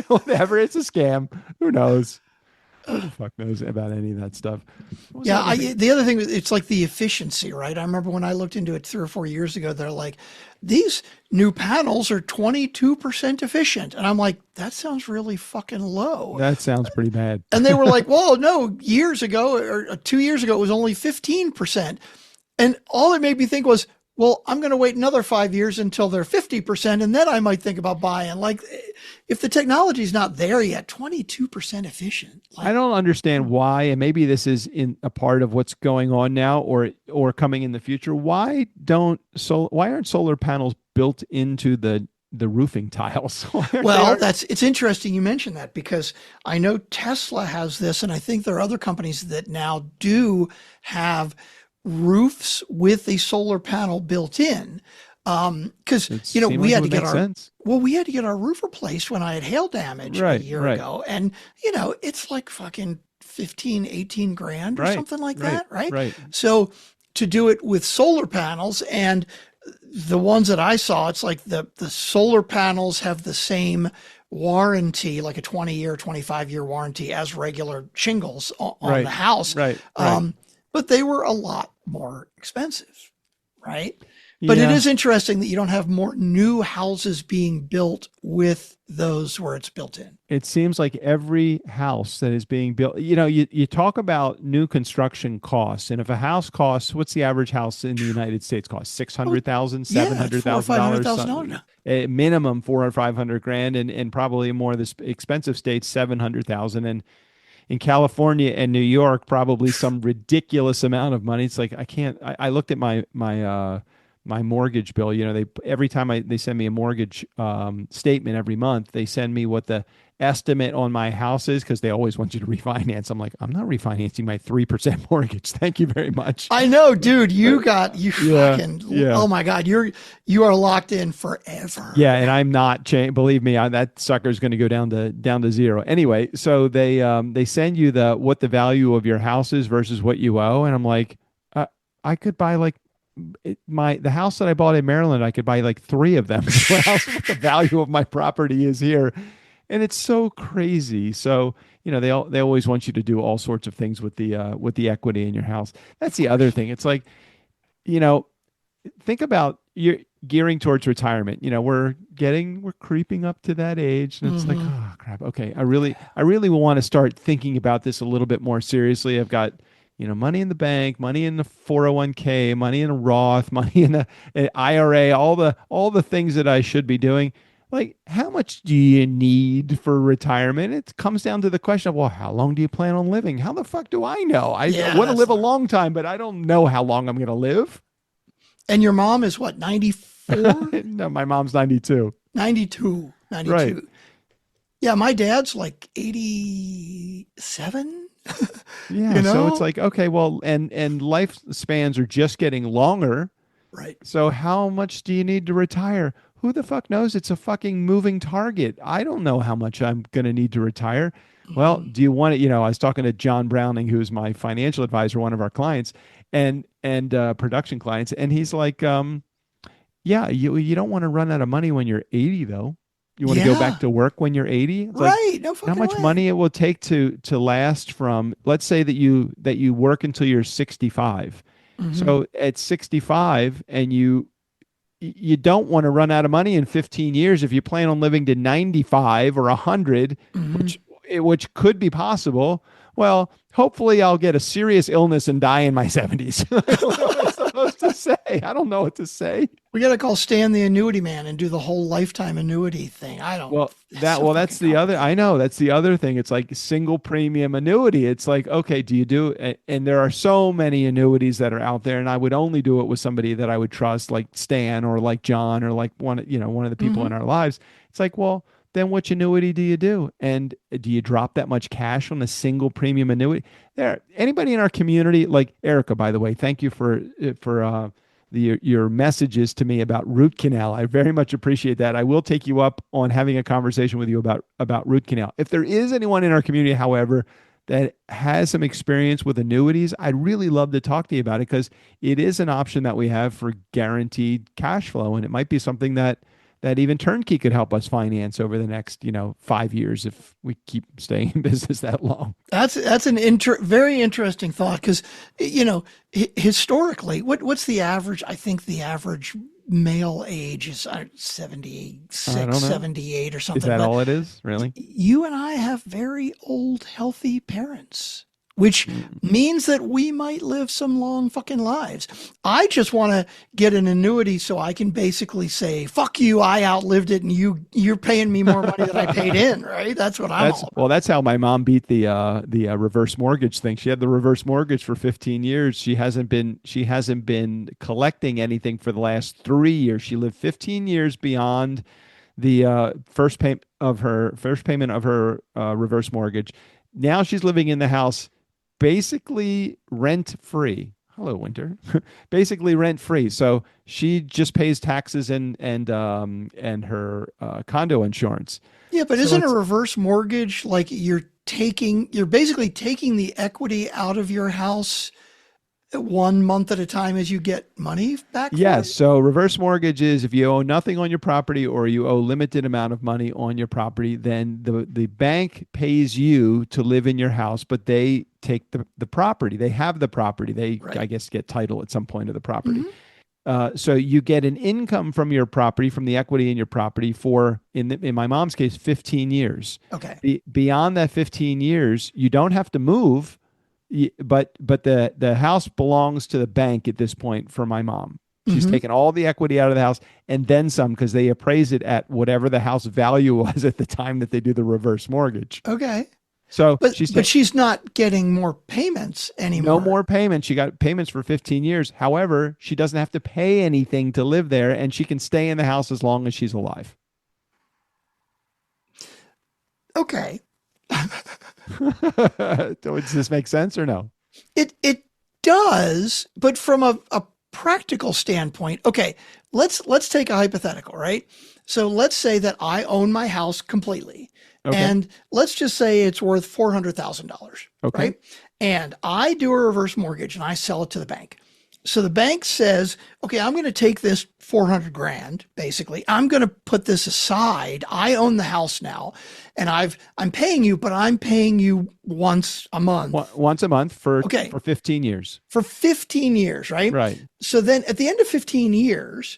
Whatever, it's a scam. Who knows? Who the fuck knows about any of that stuff? Yeah, the other thing, it's like the efficiency, right? I remember when I looked into it 3 or 4 years ago, they're like, these new panels are 22% efficient. And I'm like, that sounds really fucking low. That sounds pretty bad. And they were like, well, no, years ago or 2 years ago, it was only 15%. And all it made me think was, well, I'm going to wait another 5 years until they're 50%, and then I might think about buying. Like, if the technology's not there yet, 22% efficient. I don't understand why, and maybe this is in a part of what's going on now or coming in the future. Why aren't solar panels built into the roofing tiles? Well, it's interesting you mentioned that, because I know Tesla has this, and I think there are other companies that now do have roofs with a solar panel built in. Because we had to get our roof replaced when I had hail damage a year ago, and it's like fucking 15-18 grand or something like that, right? So to do it with solar panels, and the ones that I saw, it's like the solar panels have the same warranty, like a 20-year, 25-year warranty as regular shingles on the house. But they were a lot more expensive, right? But it is interesting that you don't have more new houses being built with those where it's built in. It seems like every house that is being built, you talk about new construction costs. And if a house costs, what's the average house in the United States cost? $600,000, $700,000? $500,000. A minimum $400,000 or $500,000, and probably more of the expensive states, $700,000. And in California and New York, probably some ridiculous amount of money. It's like, I looked at my mortgage bill. Every time they send me a mortgage statement every month, they send me what the estimate on my house is, because they always want you to refinance. I'm like, I'm not refinancing my 3% mortgage. Thank you very much. I know, dude. Oh my God, you are locked in forever. Yeah, and I'm not. Believe me, that sucker's going to go down to zero anyway. So they send you what the value of your house is versus what you owe, and I'm like, I could buy like. The house that I bought in Maryland, I could buy like 3 of them. What the value of my property is here, and it's so crazy. So they always want you to do all sorts of things with the equity in your house. That's the other thing. It's like, think about you're gearing towards retirement. We're we're creeping up to that age, and it's like, oh crap. Okay, I really want to start thinking about this a little bit more seriously. I've got, money in the bank, money in the 401k, money in a Roth, money in a IRA, all the things that I should be doing. Like, how much do you need for retirement? It comes down to the question of, well, how long do you plan on living? How the fuck do I know? I want to live a long time, but I don't know how long I'm going to live. And your mom is what, 94? No, my mom's 92. 92. Right. Yeah, my dad's like 87. Yeah, so it's like, okay, well, and lifespans are just getting longer. Right. So how much do you need to retire? Who the fuck knows? It's a fucking moving target. I don't know how much I'm going to need to retire. Well, do you want to, I was talking to John Browning, who's my financial advisor, one of our clients and production clients. And he's like, yeah, you don't want to run out of money when you're 80 though. You want to go back to work when you're 80? It's right. Like, no fucking how much way. money it will take to last from, let's say that you work until you're 65. So at 65 and you don't want to run out of money in 15 years if you plan on living to 95 or 100, which could be possible. Well, hopefully I'll get a serious illness and die in my 70s. What am I supposed to say? I don't know what to say. We got to call Stan the annuity man and do the whole lifetime annuity thing. I don't. That's the other. I know that's the other thing. It's like single premium annuity. It's like, okay, do you do? And there are so many annuities that are out there, and I would only do it with somebody that I would trust, like Stan or like John or like one of the people in our lives. It's like, well, then which annuity do you do? And do you drop that much cash on a single premium annuity? Anybody in our community, like Erica, by the way, thank you for your messages to me about root canal. I very much appreciate that. I will take you up on having a conversation with you about root canal. If there is anyone in our community, however, that has some experience with annuities, I'd really love to talk to you about it, because it is an option that we have for guaranteed cash flow, and it might be something that even Turnkey could help us finance over the next 5 years if we keep staying in business that long. That's an very interesting thought, because historically, what's the average? I think the average male age is 76, 78 or something. Is that all it is, really? You and I have very old, healthy parents, which means that we might live some long fucking lives. I just want to get an annuity so I can basically say, fuck you, I outlived it, and you're paying me more money than I paid in, right? That's what I'm all about. Well, that's how my mom beat the reverse mortgage thing. She had the reverse mortgage for 15 years. She hasn't been collecting anything for the last 3 years. She lived 15 years beyond the first payment of her reverse mortgage. Now she's living in the house basically rent free. Hello, Winter. Basically rent free. So she just pays taxes and her condo insurance. Yeah, but isn't a reverse mortgage like you're basically taking the equity out of your house 1 month at a time as you get money back? Yes. So reverse mortgage is if you owe nothing on your property or you owe limited amount of money on your property, then the bank pays you to live in your house, but they take the property. They have the property. They, right, I guess, get title at some point of the property. So you get an income from your property, from the equity in your property for, in my mom's case, 15 years. Okay. Beyond that 15 years, you don't have to move. But the house belongs to the bank at this point for my mom. She's taken all the equity out of the house and then some, because they appraise it at whatever the house value was at the time that they do the reverse mortgage. Okay. So but she's not getting more payments anymore. No more payments. She got payments for 15 years. However, she doesn't have to pay anything to live there, and she can stay in the house as long as she's alive. Okay. Does this make sense or no? It does, but from a practical standpoint, okay, let's take a hypothetical, right? So let's say that I own my house completely. Okay. And let's just say it's worth $400,000, okay, right? And I do a reverse mortgage and I sell it to the bank. So the bank says, okay, I'm going to take this 400 grand, basically. I'm going to put this aside. I own the house now, and I'm paying you, but I'm paying you once a month. Once a month for 15 years. For 15 years, right? Right. So then at the end of 15 years,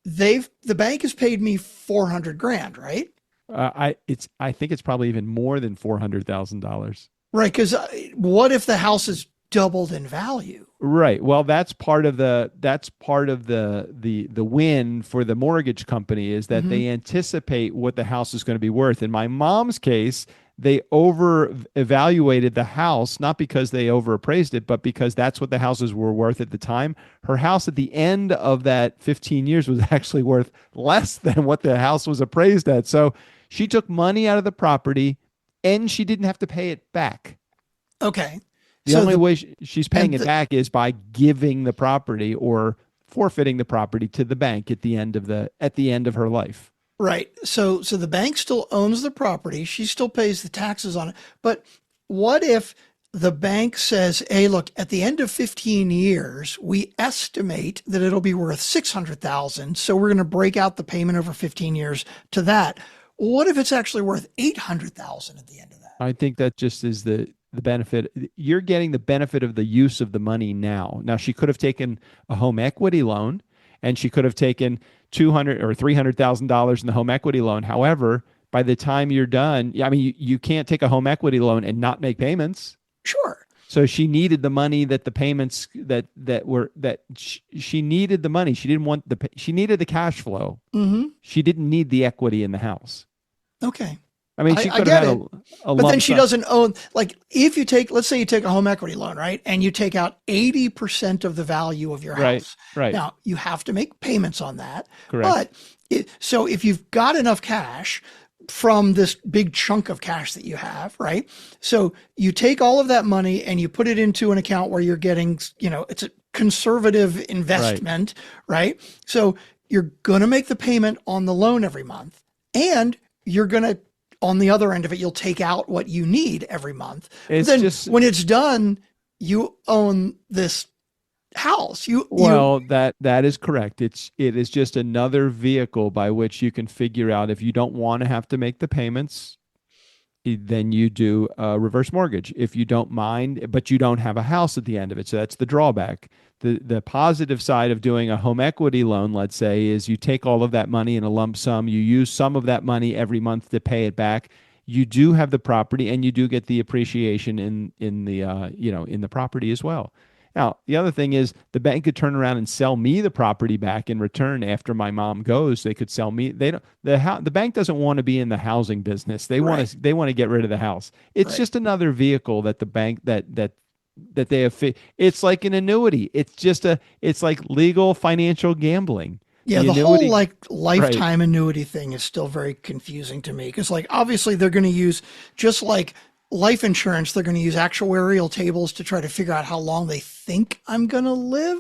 the bank has paid me 400 grand, right? I think it's probably even more than $400,000. Right. Because what if the house is doubled in value? Right. Well, that's part of the win for the mortgage company is that they anticipate what the house is going to be worth. In my mom's case, they over evaluated the house, not because they overappraised it, but because that's what the houses were worth at the time. Her house at the end of that 15 years was actually worth less than what the house was appraised at. So she took money out of the property and she didn't have to pay it back. Okay. The only way she's paying it back is by giving the property or forfeiting the property to the bank at the end of her life. Right. So the bank still owns the property. She still pays the taxes on it. But what if the bank says, hey, look, at the end of 15 years, we estimate that it'll be worth 600,000. So we're going to break out the payment over 15 years to that. What if it's actually worth 800,000 at the end of that? I think that just is the benefit. You're getting the benefit of the use of the money now. Now, she could have taken a home equity loan and she could have taken $200,000 or $300,000 in the home equity loan. However, by the time you're done, I mean, you can't take a home equity loan and not make payments. Sure. So she needed the money that the payments she needed the money. She didn't want she needed the cash flow. Mm-hmm. She didn't need the equity in the house. Okay. I mean, she could have had a but then she doesn't own, like if you take, let's say you take a home equity loan, right? And you take out 80% of the value of your house. Right. Now you have to make payments on that. Correct. But so if you've got enough cash from this big chunk of cash that you have, right? So you take all of that money and you put it into an account where you're getting, it's a conservative investment, right? So you're going to make the payment on the loan every month and you're going to, on the other end of it, you'll take out what you need every month. When it's done, you own this house. That is correct. It is just another vehicle by which you can figure out if you don't want to have to make the payments, then you do a reverse mortgage. If you don't mind, but you don't have a house at the end of it. So that's the drawback. The positive side of doing a home equity loan, let's say, is you take all of that money in a lump sum. You use some of that money every month to pay it back. You do have the property, and you do get the appreciation in the property as well. Now, the other thing is the bank could turn around and sell me the property back in return after my mom goes. They could sell me. They don't. The bank doesn't want to be in the housing business. They want to get rid of the house. It's just another vehicle that the bank that they have. It's like an annuity. It's like legal financial gambling. Yeah, the whole lifetime annuity thing is still very confusing to me because obviously they're going to use, just like life insurance, they're going to use actuarial tables to try to figure out how long they think I'm going to live.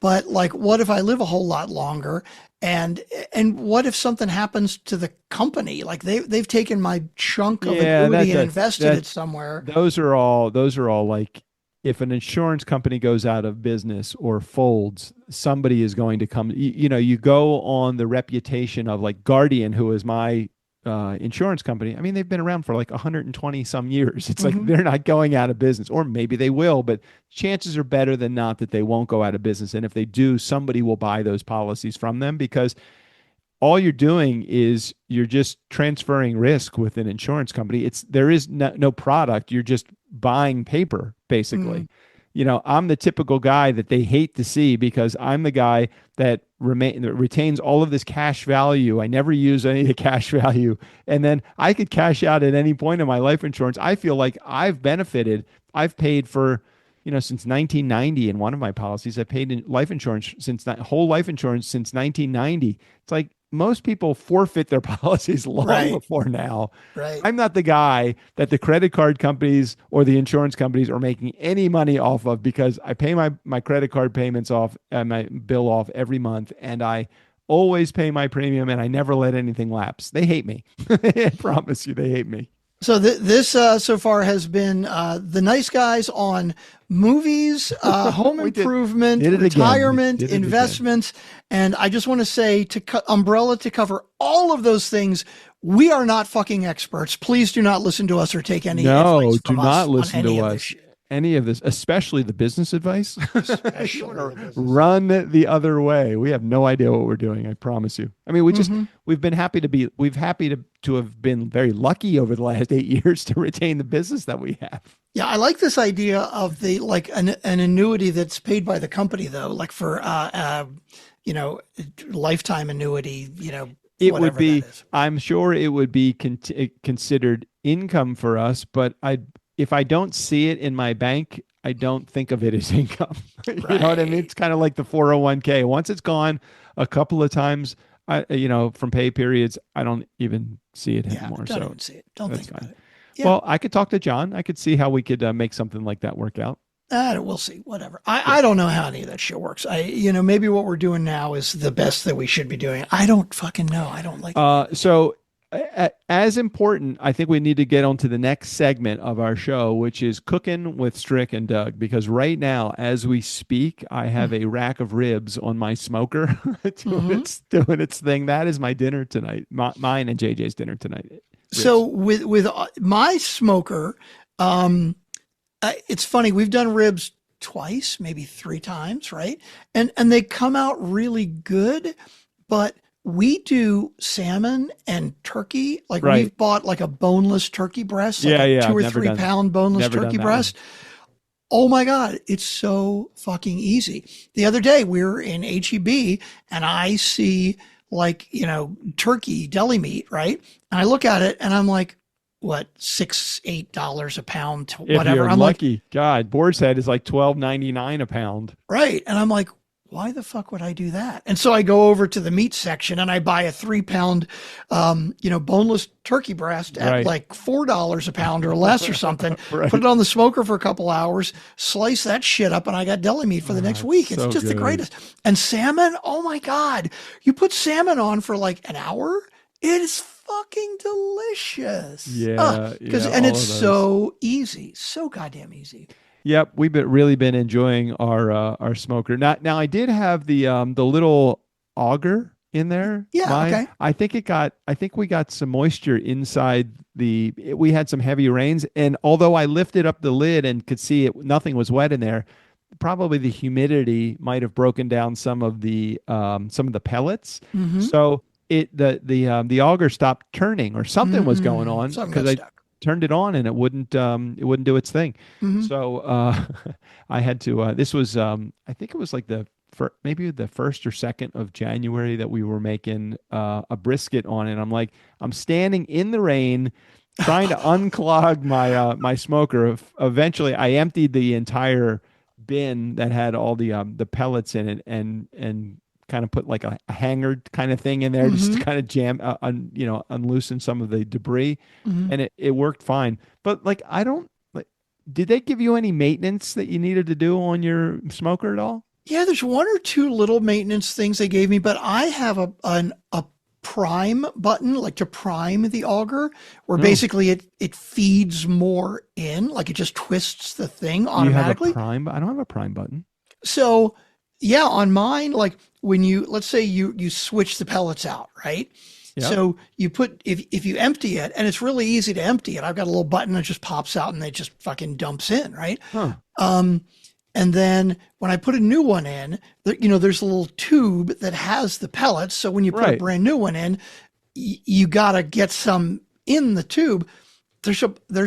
But what if I live a whole lot longer? And what if something happens to the company? They've taken my chunk of annuity and invested it somewhere. Those are all like, if an insurance company goes out of business or folds, somebody is going to come. You go on the reputation of Guardian, who is my insurance company. I mean, they've been around for 120 some years. It's they're not going out of business, or maybe they will, but chances are better than not that they won't go out of business. And if they do, somebody will buy those policies from them, because all you're doing is you're just transferring risk with an insurance company. There is no product. You're just buying paper, basically. I'm the typical guy that they hate to see, because I'm the guy that retains all of this cash value. I never use any of the cash value. And then I could cash out at any point in my life insurance. I feel like I've benefited. I've paid for, since 1990 in one of my policies. I paid in life insurance whole life insurance since 1990. It's like most people forfeit their policies long before now. Right. I'm not the guy that the credit card companies or the insurance companies are making any money off of, because I pay my credit card payments off and my bill off every month, and I always pay my premium, and I never let anything lapse. They hate me. I promise you, they hate me. So this so far has been the nice guys on movies, home improvement, retirement, investments. And I just want to say, umbrella, to cover all of those things, we are not fucking experts. Please do not listen to us or take any advice from us. No, do not listen to us. any of this, especially the business advice, Especially you wanna the business. run the other way. We have no idea what we're doing. I promise you. I mean, we've been happy to have been very lucky over the last 8 years to retain the business that we have. Yeah, I like this idea of the like an annuity that's paid by the company though, like for lifetime annuity, It whatever would be, that is. I'm sure it would be considered income for us, but if I don't see it in my bank, I don't think of it as income. You know what I mean? Right. It's kind of like the 401k. Once it's gone a couple of times, from pay periods, I don't even see it Yeah, anymore. don't So even see it. Don't that's think about fine. it. Yeah. Well, I could talk to John. I could see how we could make something like that work out. We'll see. Whatever. I don't know how any of that shit works. Maybe what we're doing now is the best that we should be doing. I don't fucking know. I don't like it. So, as important, I think we need to get on to the next segment of our show, which is cooking with Strick and Doug. Because right now, as we speak, I have a rack of ribs on my smoker doing its thing. That is my dinner tonight. Mine and JJ's dinner tonight. Ribs. So with my smoker, it's funny. We've done ribs twice, maybe 3 times, right? And they come out really good, but we do salmon and turkey. Like Right. we've bought like a boneless turkey breast, like Yeah, a yeah, 2 or I've never 3 done- pound boneless never done turkey that breast. Oh my God, it's so fucking easy. The other day we were in HEB and I see turkey deli meat, right? And I look at it and I'm like, what, $6-8 a pound to If whatever. you're I'm like, lucky, God, boar's head is like $12.99 a pound. right. And I'm like, why the fuck would I do that? And so I go over to the meat section and I buy a 3 pound, boneless turkey breast at Right. like $4 a pound or less or something. Right. Put it on the smoker for a couple hours, slice that shit up, and I got deli meat for the next week. It's so just the good. greatest. And salmon, oh my God. You put salmon on for like an hour, it is fucking delicious. Yeah, yeah, and all it's of those. so easy. So goddamn easy. Yep, we've really been enjoying our smoker. Now I did have the little auger in there. Yeah, okay. I think we got some moisture inside we had some heavy rains, and although I lifted up the lid and could see nothing was wet in there, probably the humidity might have broken down some of the pellets. Mm-hmm. So the auger stopped turning or something was going on Something because got I stuck. turned it on and it wouldn't do its thing. Mhm. So I had to. This was I think it was like maybe the 1st or 2nd of January that we were making a brisket on it. I'm standing in the rain trying to unclog my smoker. Eventually, I emptied the entire bin that had all the pellets in it and kind of put like a hanger kind of thing in there just to kind of jam unloosen some of the debris, and it worked fine. But did they give you any maintenance that you needed to do on your smoker at all? Yeah, there's 1 or 2 little maintenance things they gave me, but I have a prime button, like to prime the auger, where basically it feeds more in, like it just twists the thing automatically. You have a prime? I don't have a prime button. So yeah, on mine, like when let's say you switch the pellets out, right? Yep. So you put, if you empty it, and it's really easy to empty it, I've got a little button that just pops out and it just fucking dumps in, right? Huh. And then when I put a new one in, there's a little tube that has the pellets. So when you put a Right. brand new one in, you gotta get some in the tube. There's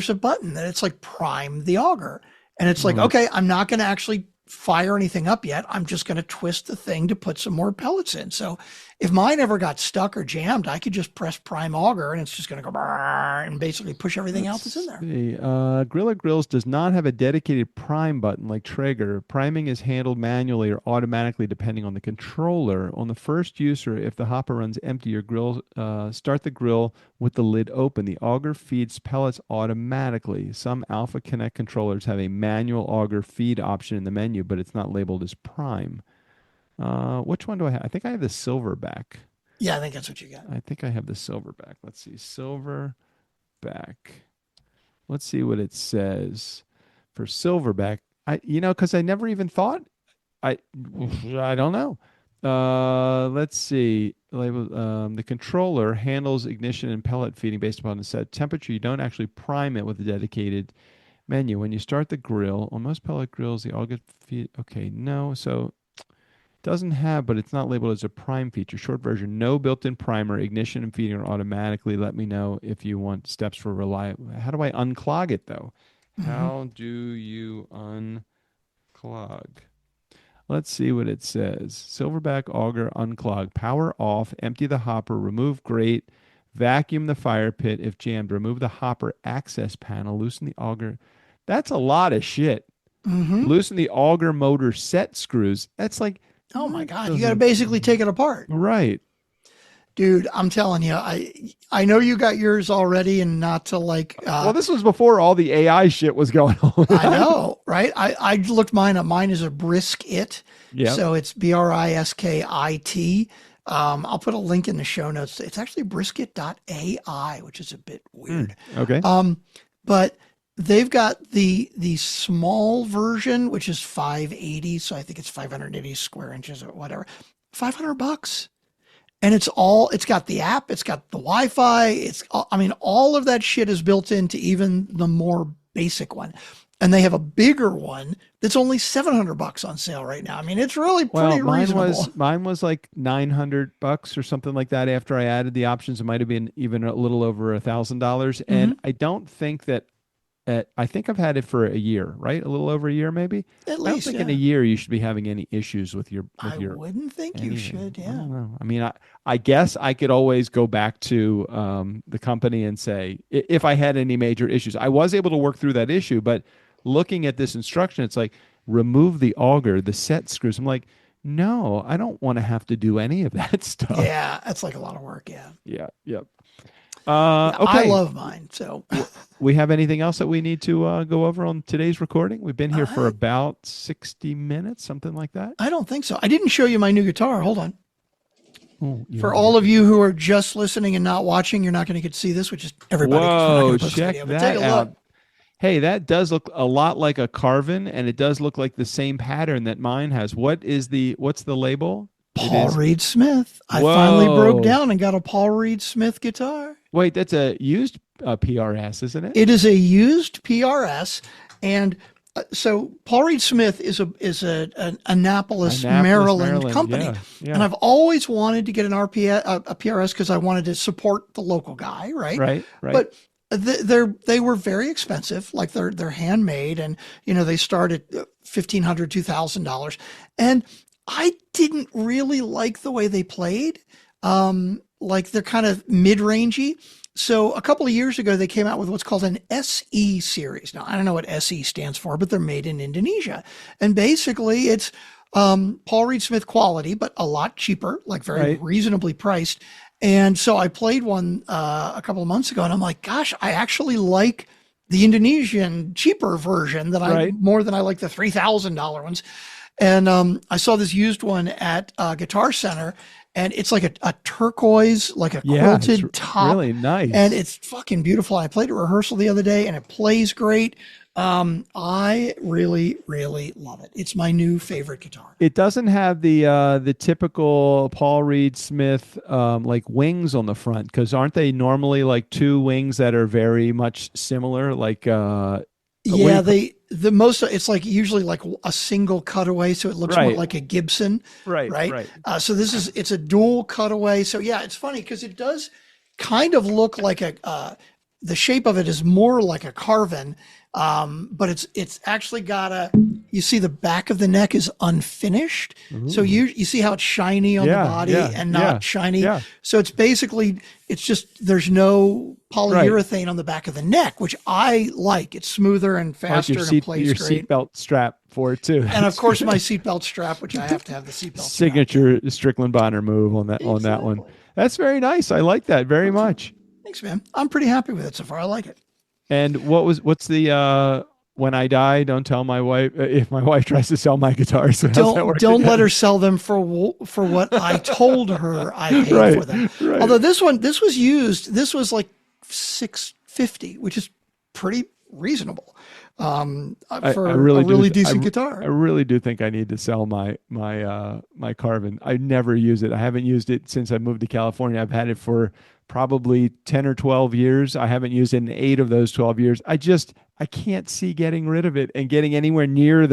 a button that it's like prime the auger, and it's like, okay, I'm not going to actually fire anything up yet. I'm just going to twist the thing to put some more pellets in. So if mine ever got stuck or jammed, I could just press prime auger and it's just going to go and basically push everything else that's in there. The Grilla Grills does not have a dedicated prime button like Traeger. Priming is handled manually or automatically depending on the controller. On the first user, if the hopper runs empty, your grill start the grill with the lid open. The auger feeds pellets automatically. Some Alpha Connect controllers have a manual auger feed option in the menu, but it's not labeled as prime. Which one do I have? I think I have the Silverback. Yeah, I think that's what you got. I think I have the Silverback. Let's see. Silverback. Let's see what it says for Silverback. Because I never even thought. I don't know. Let's see. The controller handles ignition and pellet feeding based upon the set temperature. You don't actually prime it with a dedicated Menu. When you start the grill, on most pellet grills, the auger feed. Okay, no. So doesn't have, but it's not labeled as a prime feature. Short version, no built-in primer. Ignition and feeding are automatically. Let me know if you want steps for reliable. How do I unclog it, though? How do you unclog? Let's see what it says. Silverback auger unclog. Power off. Empty the hopper. Remove grate. Vacuum the fire pit if jammed. Remove the hopper access panel. Loosen the auger. That's a lot of shit. Loosen the auger motor set screws. That's like... Oh my God. You got to basically take it apart. Right. Dude, I'm telling you, I know you got yours already, and not to like... well, this was before all the AI shit was going on. I know, right? I looked mine up. Mine is a Briskit. Yeah. So it's Briskit. I'll put a link in the show notes. It's actually Briskit.ai, which is a bit weird. Okay. But they've got the small version, which is 580. So I think it's 580 square inches or whatever. $500. And it's got the app, it's got the Wi-Fi. All of that shit is built into even the more basic one. And they have a bigger one that's only $700 on sale right now. I mean, it's really pretty reasonable. Mine was like $900 or something like that. After I added the options, it might have been even a little over $1,000. And I don't think that. I think I've had it for a year, right? A little over a year, maybe. At least, I don't think in a year you should be having any issues with your. I wouldn't think you should. Yeah. I don't know. I mean, I guess I could always go back to the company and say if I had any major issues. I was able to work through that issue, but looking at this instruction, it's like remove the auger, the set screws. I'm like, no, I don't want to have to do any of that stuff. Yeah, that's like a lot of work. Yeah. Yeah. Yep. Okay. I love mine. So we have anything else that we need to go over on today's recording? We've been here for about 60 minutes, something like that. I don't think so. I didn't show you my new guitar. Hold on. Oh, for all of you who are just listening and not watching, you're not going to get to see this, which is everybody. Whoa, check that take a out. look. Hey, that does look a lot like a Carvin, and it does look like the same pattern that mine has. What's the label? Paul Reed Smith. I finally broke down and got a Paul Reed Smith guitar. Wait, that's a used PRS, isn't it? It is a used PRS, and so Paul Reed Smith is an Annapolis, Maryland company, yeah. and I've always wanted to get a PRS because I wanted to support the local guy, right? Right. But they were very expensive, like they're handmade, and they start at $1,500, $2,000, and I didn't really like the way they played. Like they're kind of mid-rangey. So a couple of years ago, they came out with what's called an SE series. Now, I don't know what SE stands for, but they're made in Indonesia. And basically it's Paul Reed Smith quality, but a lot cheaper, like very reasonably priced. And so I played one a couple of months ago, and I'm like, gosh, I actually like the Indonesian cheaper version more than I like the $3,000 ones. And I saw this used one at Guitar Center, and it's like a turquoise, like a quilted top. Really nice. And it's fucking beautiful. I played at rehearsal the other day, and it plays great. I really, really love it. It's my new favorite guitar. It doesn't have the typical Paul Reed Smith like wings on the front, because aren't they normally like two wings that are very much similar? Like it's like usually like a single cutaway, so it looks more like a Gibson. Right. So it's a dual cutaway. So yeah, it's funny because it does kind of look like the shape of it is more like a Carvin, but it's actually got you see the back of the neck is unfinished. Ooh. So you see how it's shiny on the body and not shiny. Yeah. So it's just there's no polyurethane on the back of the neck, which I like. It's smoother and faster and plays your great. Seatbelt strap for it too. And of course my seatbelt strap, which I have to have the seatbelt signature strap. Strickland Bonner move on that one. That's very nice. I like that very much. Thanks, man. I'm pretty happy with it so far. I like it. And what's the when I die, don't tell my wife if my wife tries to sell my guitars. So don't let her sell them for what I told her I paid for them. Right. Although this was used. This was like $650, which is pretty reasonable for I a really do. decent guitar. I really do think I need to sell my Carvin. I never use it. I haven't used it since I moved to California. I've had it for probably 10 or 12 years. I haven't used it in 8 of those 12 years. I can't see getting rid of it and getting anywhere near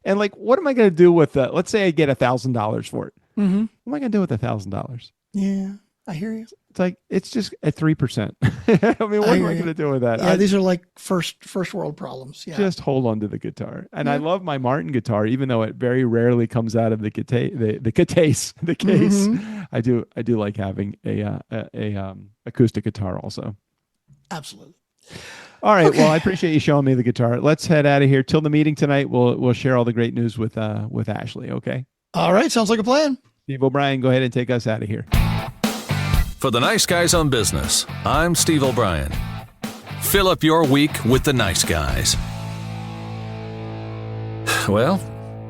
and like, what am I going to do with let's say I get $1,000 for it. Mm-hmm. What am I going to do with $1,000? Yeah, I hear you. It's like, it's just at 3%. I mean, what am I going to do with that? Yeah, these are like first world problems. Yeah. Just hold on to the guitar. And I love my Martin guitar, even though it very rarely comes out of the case. Mm-hmm. I do like having a acoustic guitar also. Absolutely. All right. Okay. Well, I appreciate you showing me the guitar. Let's head out of here. Till the meeting tonight, we'll share all the great news with Ashley. Okay. All right. Sounds like a plan. Steve O'Brien, go ahead and take us out of here. For the Nice Guys on Business, I'm Steve O'Brien. Fill up your week with the nice guys. Well,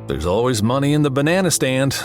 there's always money in the banana stand.